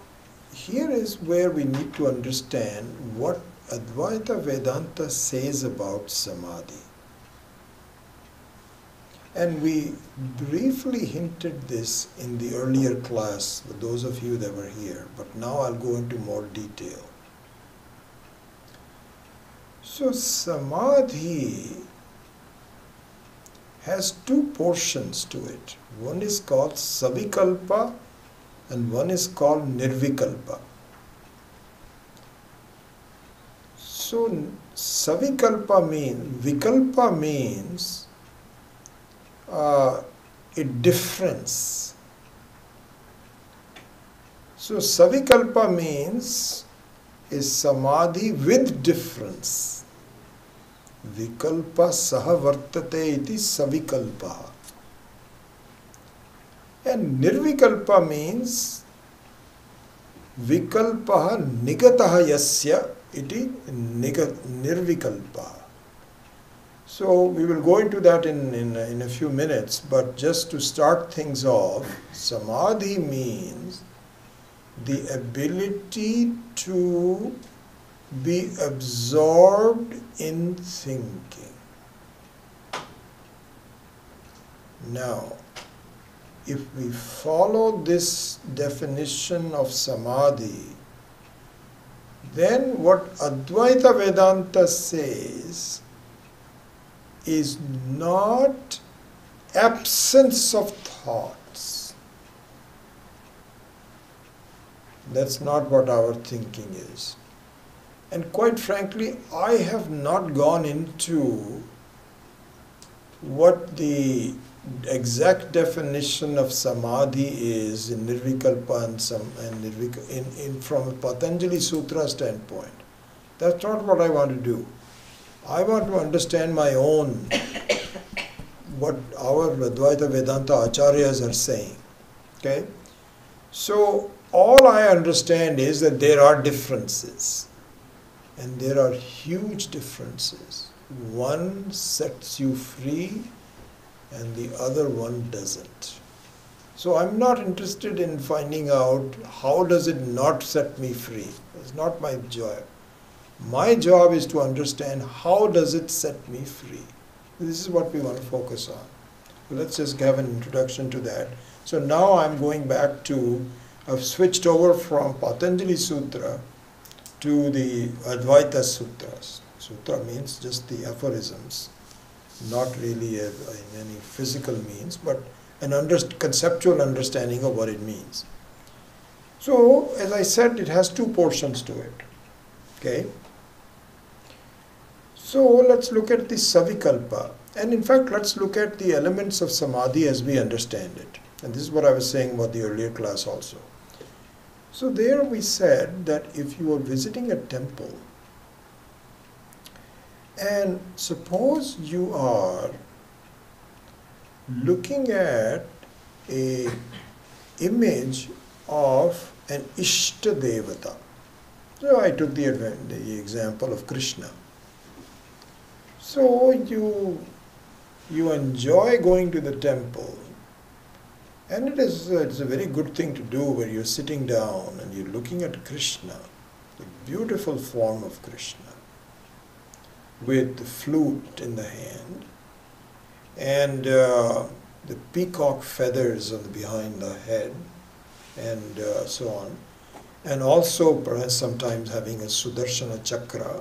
here is where we need to understand what Advaita Vedanta says about samadhi. And we briefly hinted this in the earlier class for those of you that were here, but now I'll go into more detail. So samadhi has two portions to it. One is called savikalpa and one is called nirvikalpa. So savikalpa means a difference. So savikalpa means is samadhi with difference. Vikalpa saha vartate iti savikalpa. And nirvikalpa means vikalpa nigataha yasya iti nirvikalpa. So we will go into that in a few minutes, but just to start things off, samadhi means the ability to be absorbed in thinking. Now, if we follow this definition of samadhi, then what Advaita Vedanta says is not absence of thoughts. That's not what our thinking is. And quite frankly, I have not gone into what the exact definition of samadhi is in Nirvikalpa and from a Patanjali Sutra standpoint. That's not what I want to do. I want to understand my own, what our Advaita Vedanta acharyas are saying. Okay? So all I understand is that there are differences. And there are huge differences. One sets you free and the other one doesn't. So I'm not interested in finding out how does it not set me free. It's not my job. My job is to understand how does it set me free. This is what we want to focus on. So let's just have an introduction to that. So now I'm going back to I've switched over from Patanjali Sutra to the Advaita Sutras. Sutra means just the aphorisms, not really in any physical means, but an conceptual understanding of what it means. So, as I said, it has two portions to it. Okay? So, let's look at the Savikalpa. And in fact, let's look at the elements of Samadhi as we understand it. And this is what I was saying about the earlier class also. So there we said that if you are visiting a temple, and suppose you are looking at a image of an Ishta Devata. So I took the example of Krishna. So you enjoy going to the temple, and it's a very good thing to do where you're sitting down and you're looking at Krishna, the beautiful form of Krishna, with the flute in the hand, and the peacock feathers behind the head, and so on. And also perhaps sometimes having a Sudarshana Chakra,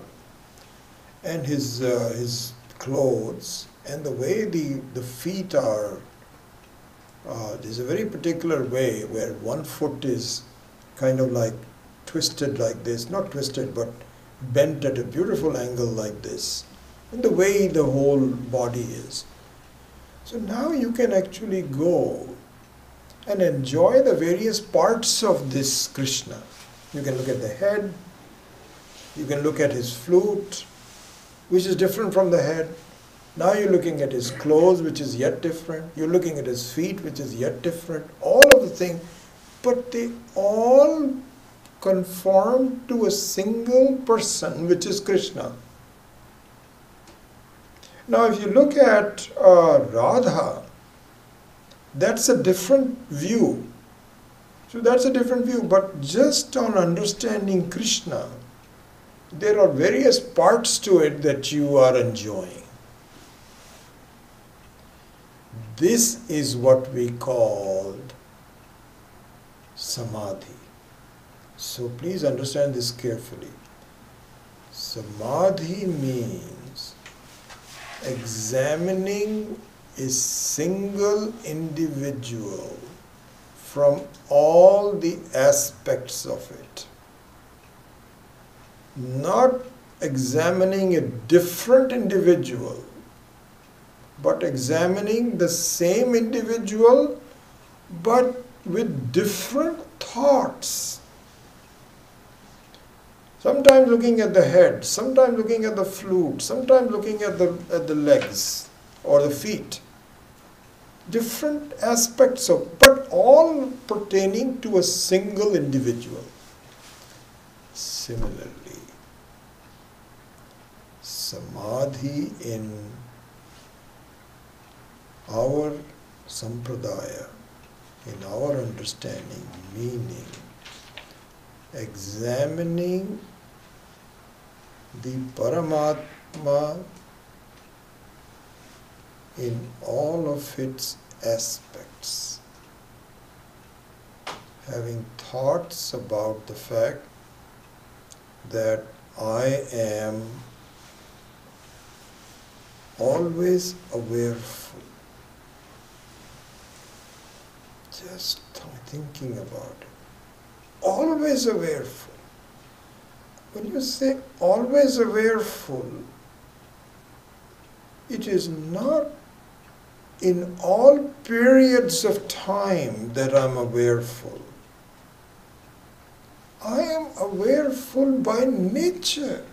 and his clothes, and the way the feet are, there's a very particular way where one foot is kind of like twisted like this, not twisted but bent at a beautiful angle like this, and the way the whole body is. So now you can actually go and enjoy the various parts of this Krishna. You can look at the head, you can look at his flute, which is different from the head. Now you're looking at his clothes, which is yet different. You're looking at his feet, which is yet different. All of the things, but they all conform to a single person, which is Krishna. Now if you look at Radha, that's a different view. So that's a different view, but just on understanding Krishna, there are various parts to it that you are enjoying. This is what we called Samadhi. So please understand this carefully. Samadhi means examining a single individual from all the aspects of it. Not examining a different individual, but examining the same individual but with different thoughts. Sometimes looking at the head, sometimes looking at the flute, sometimes looking at the legs or the feet. Different aspects of, but all pertaining to a single individual. Similarly, Samadhi in our sampradaya, in our understanding, meaning examining the Paramatma in all of its aspects, having thoughts about the fact that I am always awareful. Just thinking about it. Always awareful. When you say always awareful, it is not in all periods of time that I'm awareful. I am awareful by nature,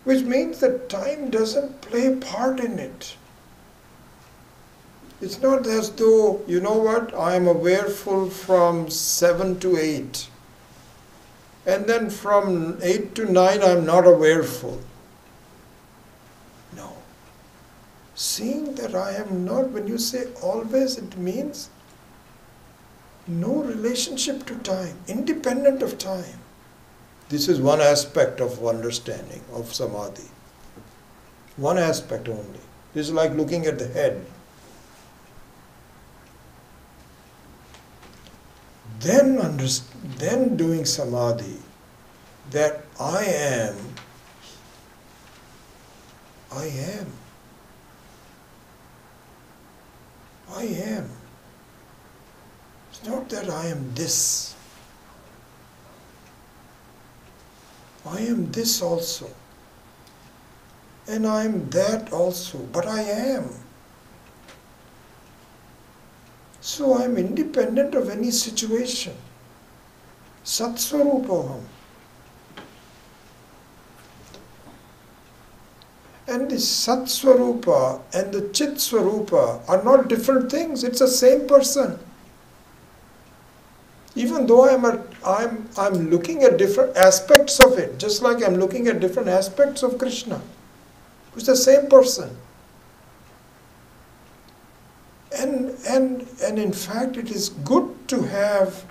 which means that time doesn't play a part in it. It's not as though, you know what, I am awareful from 7 to 8. And then from 8 to 9 I am not awareful. No. Seeing that I am not, when you say always, it means no relationship to time, independent of time. This is one aspect of understanding of Samadhi. One aspect only. This is like looking at the head. then doing samadhi, that I am. It's not that I am this. I am this also. And I am that also. But I am. So I am independent of any situation. Satsvarupaham. And the Satsvarupa and the Chitsvarupa are not different things. It's the same person. Even though I'm looking at different aspects of it, just like I'm looking at different aspects of Krishna. It's the same person. And in fact, it is good to have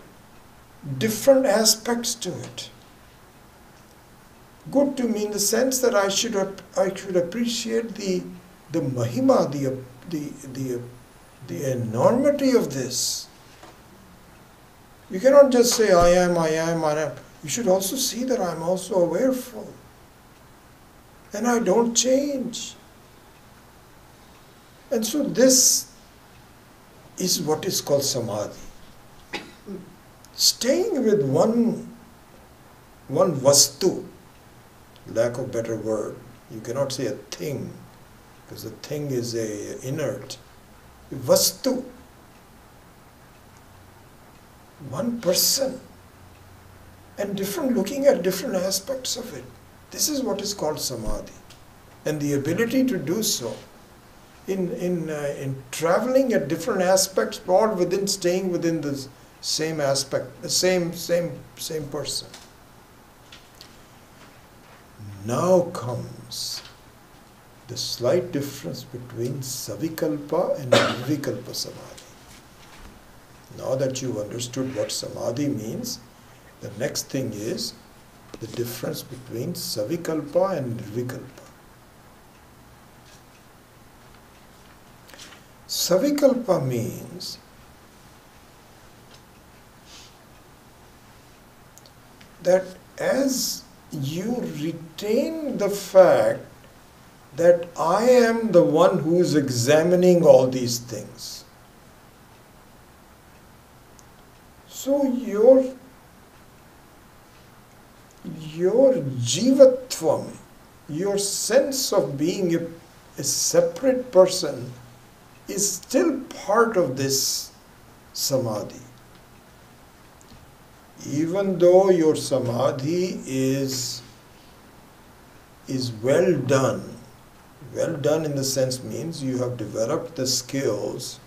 different aspects to it. Good to me in the sense that I should appreciate the mahima, the enormity of this. You cannot just say I am. You should also see that I am also awareful. And I don't change. And so this is what is called samadhi. Staying with one vastu, lack of better word. You cannot say a thing, because a thing is a inert. Vastu. One person. And looking at different aspects of it. This is what is called samadhi. And the ability to do so in traveling at different aspects, all staying within the same aspect, the same person. Now comes the slight difference between savikalpa and nirvikalpa samadhi. Now that you've understood what samadhi means, the next thing is the difference between savikalpa and nirvikalpa. Savikalpa means that as you retain the fact that I am the one who is examining all these things. So your jivatvam, your sense of being a separate person, is still part of this samadhi. Even though your samadhi is well done in the sense means you have developed the skills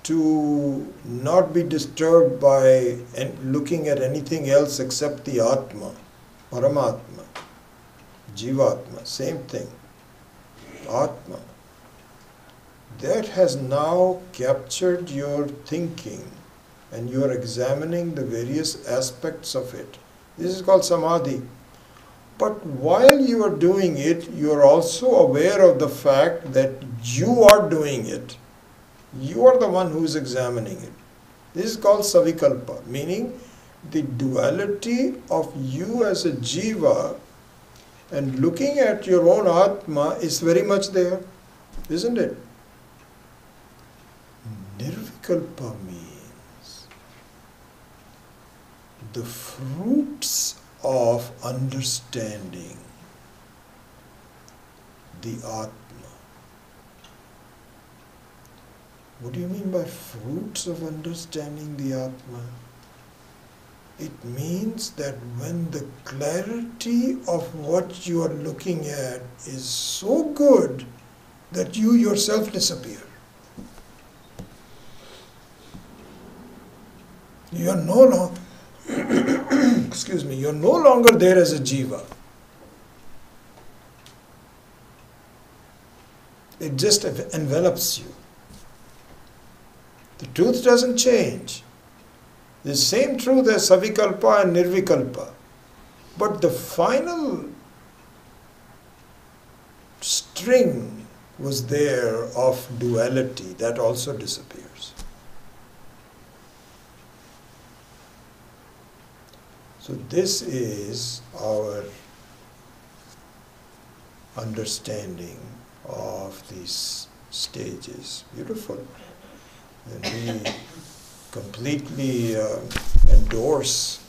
to not be disturbed by looking at anything else except the Atma, Paramatma, Jivatma, same thing, Atma. That has now captured your thinking and you are examining the various aspects of it. This is called samadhi. But while you are doing it, you are also aware of the fact that you are doing it. You are the one who is examining it. This is called savikalpa, meaning the duality of you as a jiva and looking at your own atma is very much there, isn't it? Nirvikalpa means the fruits of understanding the Atma. What do you mean by fruits of understanding the Atma? It means that when the clarity of what you are looking at is so good that you yourself disappear. You are no longer you're no longer there as a jiva. It just envelops you. The truth doesn't change. The same truth as savikalpa and nirvikalpa. But the final string was there of duality that also disappears. So this is our understanding of these stages. Beautiful. And we completely endorse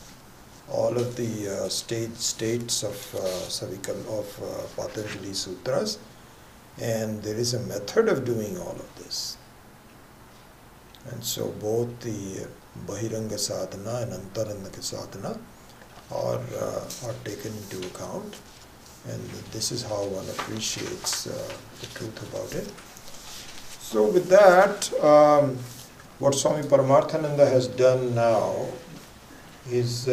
all of the states of Patanjali Sutras, and there is a method of doing all of this. And so both the Bahiranga Sadhana and Antaranga Sadhana are taken into account, and this is how one appreciates the truth about it. So with that, what Swami Paramarthananda has done now is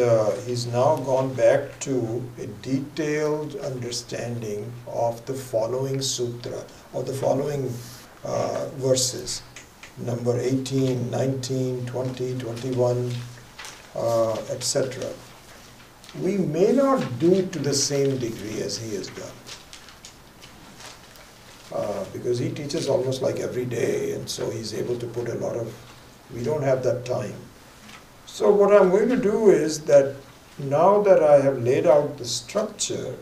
he's now gone back to a detailed understanding of the following sutra, or the following verses, number 18, 19, 20, 21, etc. We may not do it to the same degree as he has done, because he teaches almost like every day, and so he's able to put a lot of, we don't have that time. So what I'm going to do is that now that I have laid out the structure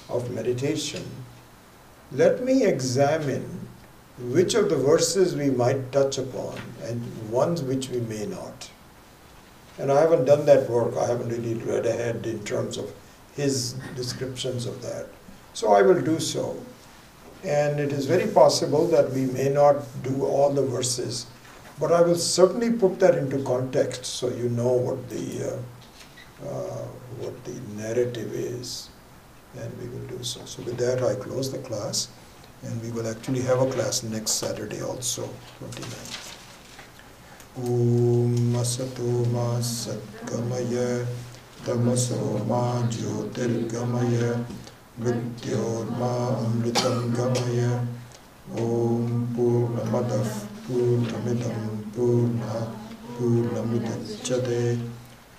of meditation, let me examine which of the verses we might touch upon and ones which we may not. And I haven't done that work. I haven't really read ahead in terms of his descriptions of that. So I will do so. And it is very possible that we may not do all the verses, but I will certainly put that into context so you know what the narrative is, and we will do so. So with that, I close the class, and we will actually have a class next Saturday also, 29th. Om Asato Ma Satgamaya Tamaso Ma Jyotirgamaya Mrityorma Amritam Gamaya. Om Purnamadav Purnamidam Purnat Purnamudachyate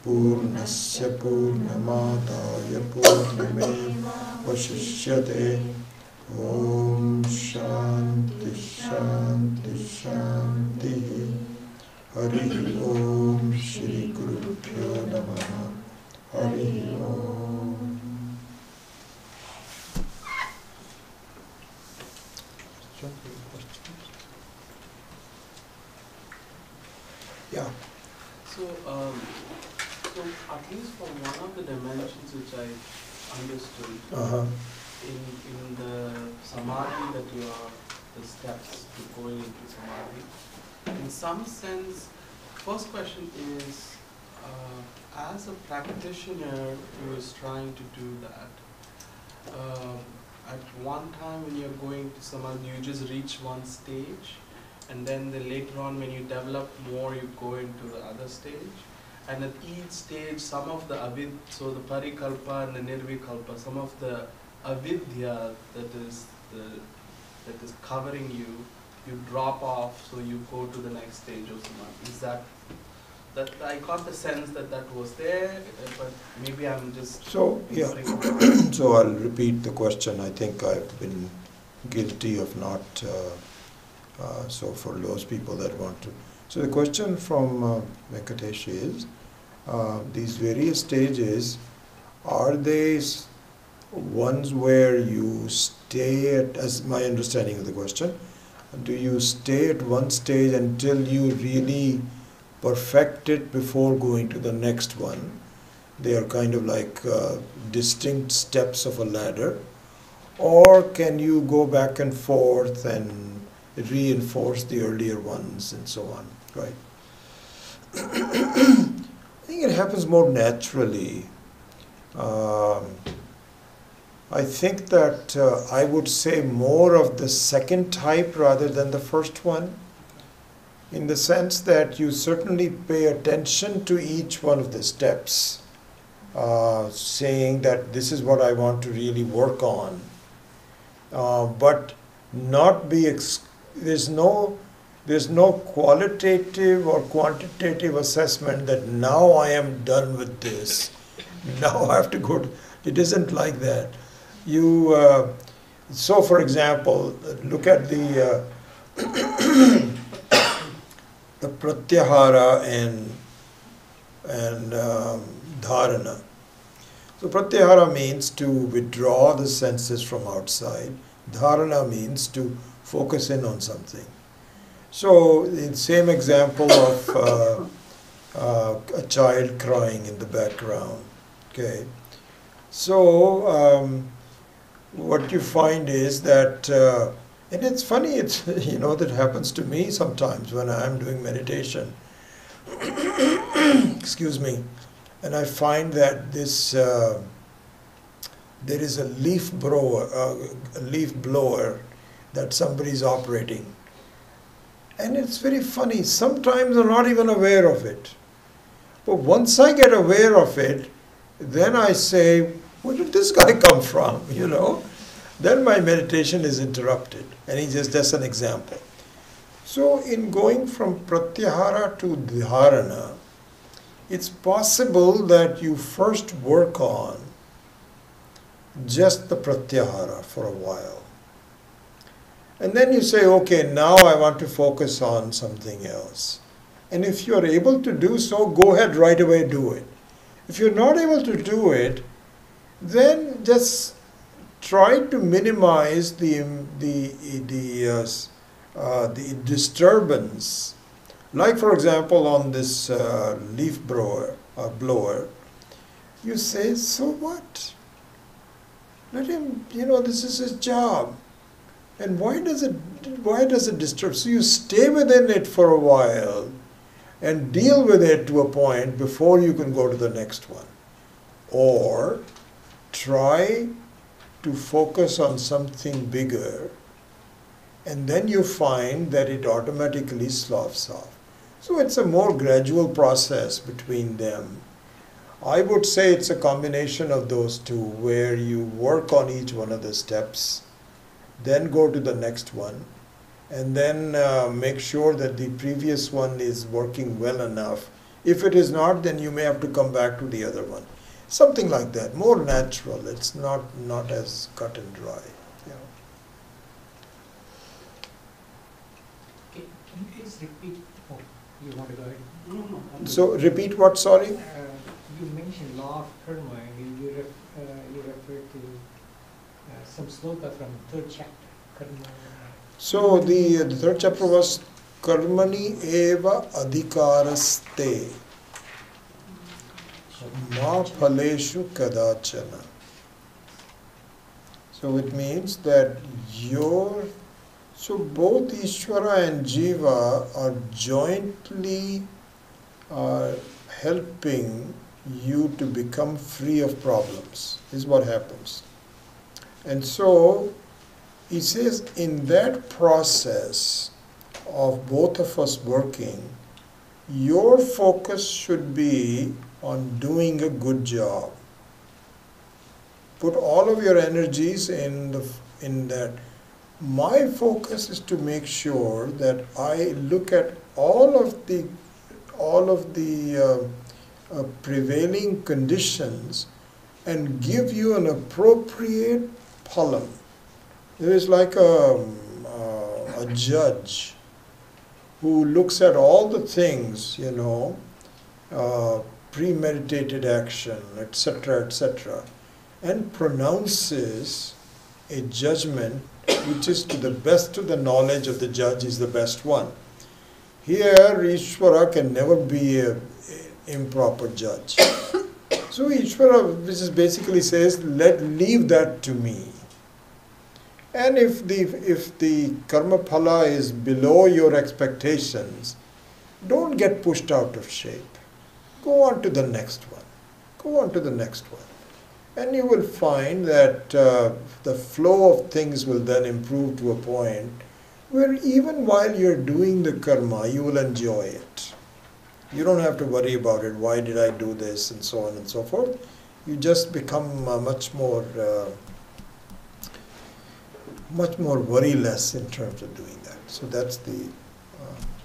Purnasya Purnamadaya Purnamevashishyate. Om Shanti Shanti Shanti. Hari Om Shri Gurubhyo Namaha. Hari Om. Yeah. So at least from one of the dimensions which I understood, in the samadhi that you are, the steps to going into samadhi, in some sense, first question is, as a practitioner who is trying to do that, at one time when you're going to samadhi, you just reach one stage, and then later on when you develop more, you go into the other stage. And at each stage, some of the so the parikalpa and the nirvikalpa, some of the avidya that is covering you, you drop off, so you go to the next stage of samadhi. Is that I got the sense that was there, but maybe I'm just... So, yeah. So I'll repeat the question. I think I've been guilty of not... so for those people that want to... So the question from Venkatesh is, these various stages, are they ones where you stay at, as my understanding of the question, do you stay at one stage until you really perfect it before going to the next one? They are kind of like distinct steps of a ladder. Or can you go back and forth and reinforce the earlier ones and so on, right? I think it happens more naturally. I think that I would say more of the second type rather than the first one, in the sense that you certainly pay attention to each one of the steps, saying that this is what I want to really work on, but not be there's no qualitative or quantitative assessment that now I am done with this, now I have to go to, it isn't like that. You so for example, look at the the pratyahara and and dharana. So pratyahara means to withdraw the senses from outside. Dharana means to focus in on something. So the same example of a child crying in the background. Okay. So what you find is that, and it's funny, it's that happens to me sometimes when I'm doing meditation. Excuse me. And I find that this there is a leaf blower that somebody's operating, and it's very funny. Sometimes I'm not even aware of it, but once I get aware of it, then I say, "Where did this guy come from?" Then my meditation is interrupted, and it's just an example. So in going from pratyahara to dharana, it's possible that you first work on just the pratyahara for a while. And then you say, okay, now I want to focus on something else. And if you're able to do so, go ahead right away, do it. If you're not able to do it, then just try to minimize the disturbance. Like, for example, on this leaf blower, you say, so what? Let him, this is his job. And why does it disturb? So you stay within it for a while and deal with it to a point before you can go to the next one. Or try to focus on something bigger, and then you find that it automatically sloughs off. So it's a more gradual process between them. I would say it's a combination of those two, where you work on each one of the steps, then go to the next one, and then make sure that the previous one is working well enough. If it is not, then you may have to come back to the other one. Something like that, more natural. It's not as cut and dry. Okay, can you please repeat? Oh, you want to go ahead? No. So repeat what, sorry? You mentioned law of karma, and you referred to some sloka from third chapter, karma. So the third chapter was karmani eva adhikaraste ma phaleshu kadachana. So it means that so both Ishvara and Jiva are jointly helping you to become free of problems, is what happens. And so he says, in that process of both of us working, your focus should be on doing a good job. Put all of your energies in that. My focus is to make sure that I look at all of the prevailing conditions and give you an appropriate phalam. There is like a judge who looks at all the things, premeditated action, etc., and pronounces a judgment which is to the best of the knowledge of the judge is the best one. Here, Ishvara can never be an improper judge. So Ishvara, which is basically says, leave that to me. And if the karma phala is below your expectations, don't get pushed out of shape. Go on to the next one. Go on to the next one. And you will find that the flow of things will then improve to a point where even while you're doing the karma, you will enjoy it. You don't have to worry about it. Why did I do this? And so on and so forth. You just become much more worry-less in terms of doing that. So that's the,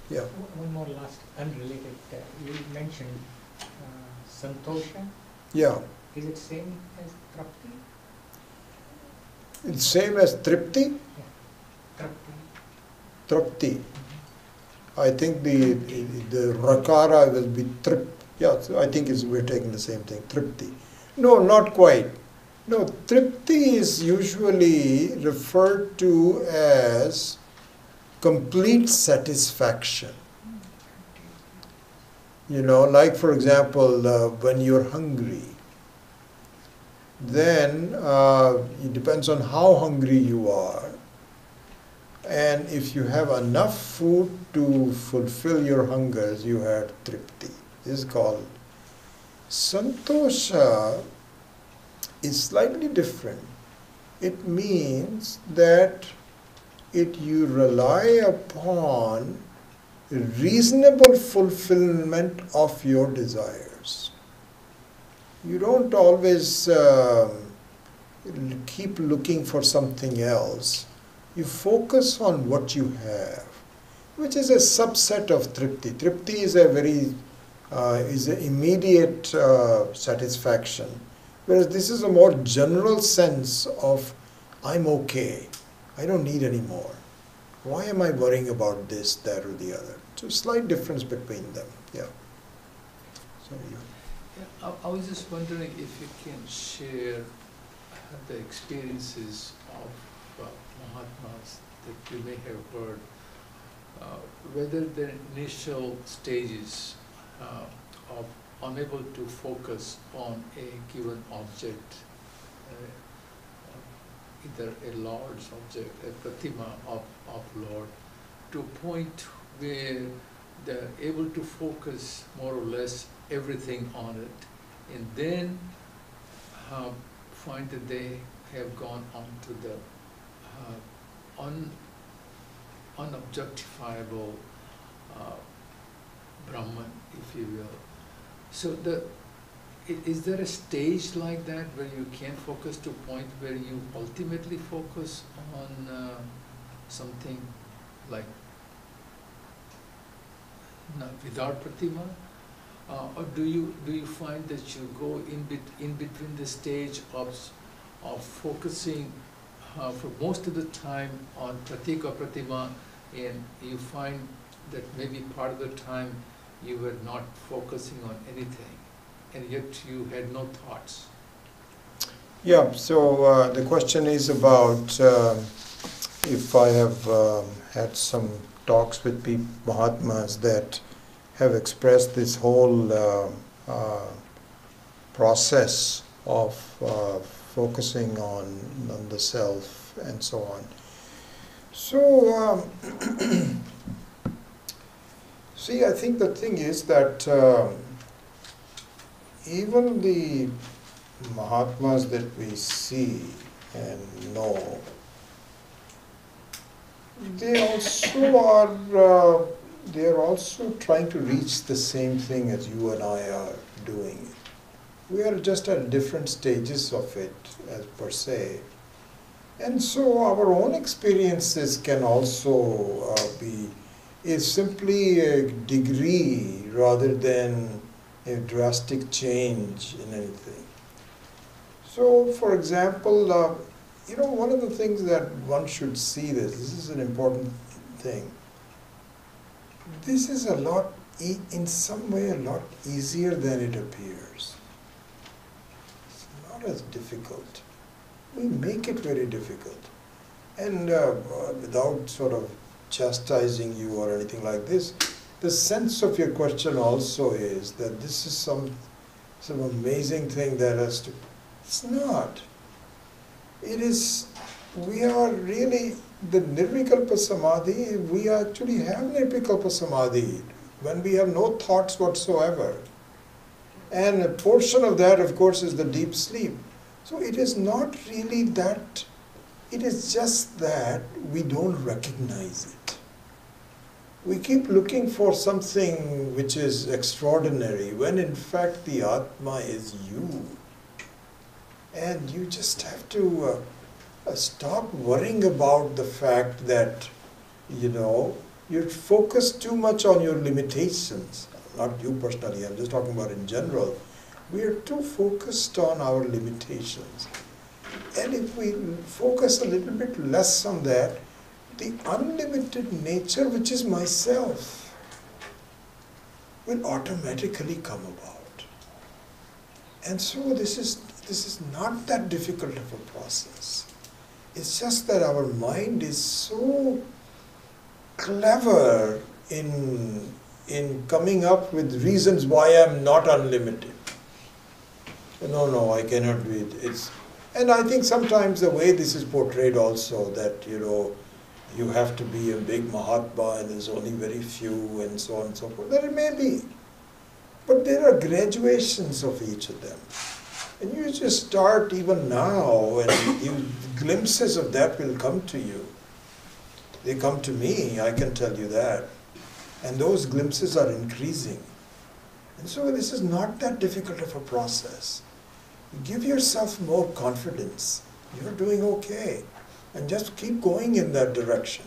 yeah. One more last unrelated. You mentioned santosha. Yeah. Is it same as trapti? It's same as tripti? Yeah. Trapti. I think the rakara will be trip Yeah, so I think we're taking the same thing, tripti. No, not quite. No, tripti is usually referred to as complete satisfaction. You know, like for example, when you're hungry, then it depends on how hungry you are. And if you have enough food to fulfill your hungers, you have tripti. This is called santosha. Is slightly different. It means that you rely upon reasonable fulfillment of your desires. You don't always keep looking for something else. You focus on what you have, which is a subset of tripti. Tripti is a very is an immediate satisfaction, whereas this is a more general sense of I'm okay. I don't need any more. Why am I worrying about this, that, or the other? So a slight difference between them. Yeah. Sorry. Yeah, I was just wondering if you can share the experiences of Mahatmas that you may have heard, whether the initial stages of unable to focus on a given object, either a large object, a pratima of Lord, to a point where they're able to focus more or less everything on it, and then find that they have gone on to the unobjectifiable Brahman, if you will. So is there a stage like that where you can focus to a point where you ultimately focus on something like without pratima? Or do you find that you go in between the stage of focusing for most of the time on pratika pratima, and you find that maybe part of the time you were not focusing on anything, and yet you had no thoughts? Yeah, so the question is about if I have had some talks with Mahatmas that have expressed this whole process of focusing on the self and so on. So, see, I think the thing is that even the Mahatmas that we see and know, they are also trying to reach the same thing as you and I are doing. We are just at different stages of it, as per se. And so our own experiences can also is simply a degree rather than a drastic change in anything. So, for example, one of the things that one should see this is an important thing. This is in some way a lot easier than it appears. It's not as difficult. We make it very difficult. And without sort of chastising you or anything like this, the sense of your question also is that this is some amazing thing that has to... It's not. It is, we are really, the Nirvikalpa Samadhi, we actually have Nirvikalpa Samadhi when we have no thoughts whatsoever. And a portion of that, of course, is the deep sleep. So it is not really that, it is just that we don't recognize it. We keep looking for something which is extraordinary, when in fact the Atma is you. And you just have to stop worrying about the fact that, you're focused too much on your limitations. Not you personally, I'm just talking about in general. We are too focused on our limitations. And if we focus a little bit less on that, the unlimited nature which is myself, will automatically come about. And so this is not that difficult of a process. It's just that our mind is so clever in coming up with reasons why I'm not unlimited. No, I cannot do it. And I think sometimes the way this is portrayed also, that you have to be a big Mahatma and there's only very few and so on and so forth. That it may be. But there are graduations of each of them. And you just start even now, and glimpses of that will come to you. They come to me, I can tell you that. And those glimpses are increasing. And so this is not that difficult of a process. Give yourself more confidence. You're doing okay. And just keep going in that direction.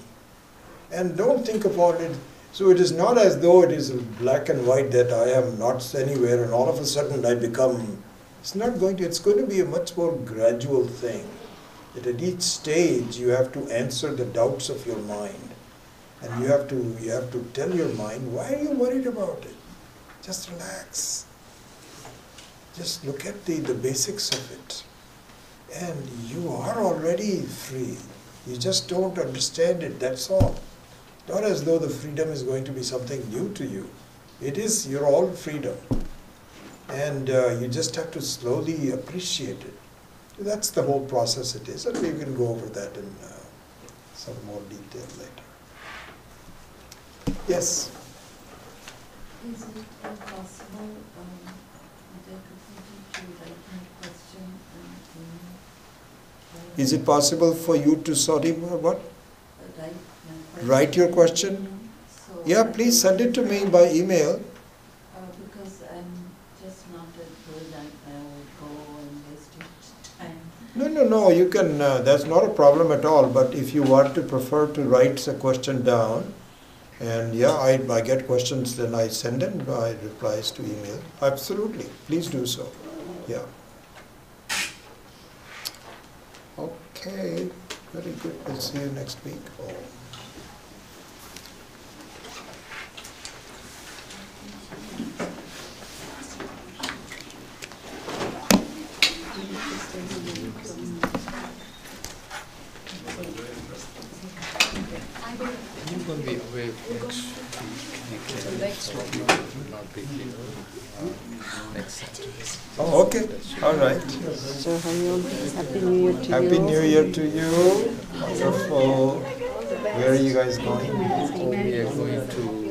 And don't think about it. So it is not as though it is black and white that I am not anywhere and all of a sudden I become. It's going to be a much more gradual thing. That at each stage you have to answer the doubts of your mind. And you have to tell your mind, why are you worried about it? Just relax. Just look at the basics of it. And you are already free. You just don't understand it, that's all. Not as though the freedom is going to be something new to you. It is your all freedom. And you just have to slowly appreciate it. That's the whole process it is. And we can go over that in some more detail later. Yes? Is it possible that to write my question Is it possible for you to what? Write your question? So Yeah, please send it to me by email. Because I'm just not that good and I will go and waste time. No, you can, that's not a problem at all, but if you want to prefer to write a question down, and yeah, I get questions, then I send them my replies to email. Absolutely, please do so. Yeah. Okay, very good. We'll see you next week. I'm going to be away next week. Not be here. Next Saturday. Oh, okay. All right. So, Happy New Year to you. Happy New Year to you. Wonderful. Where are you guys going? We are going to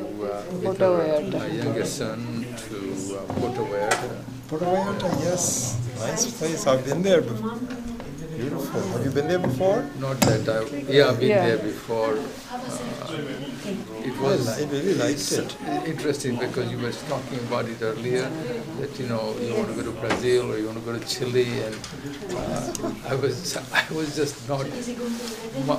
with our youngest son to Puerto Vallarta. Puerto Vallarta, yes. Nice place. I've been there before. Beautiful. Have you been there before? Not that I've been there before. It was I really liked it. interesting because you were talking about it earlier that you want to go to Brazil or you want to go to Chile, and I was just not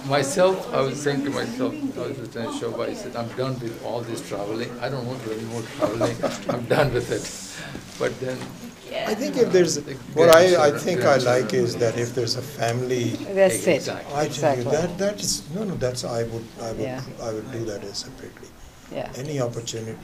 myself. I was saying to myself, I was Lieutenant Shobha, I said, I'm done with all this traveling. I don't want to do any more traveling. I'm done with it. But then I think if there's what I think I like is that if there's a family, That's it. Exactly. I tell you Exactly. that is that's I would Yeah. I would do that separately. Yeah. Any opportunity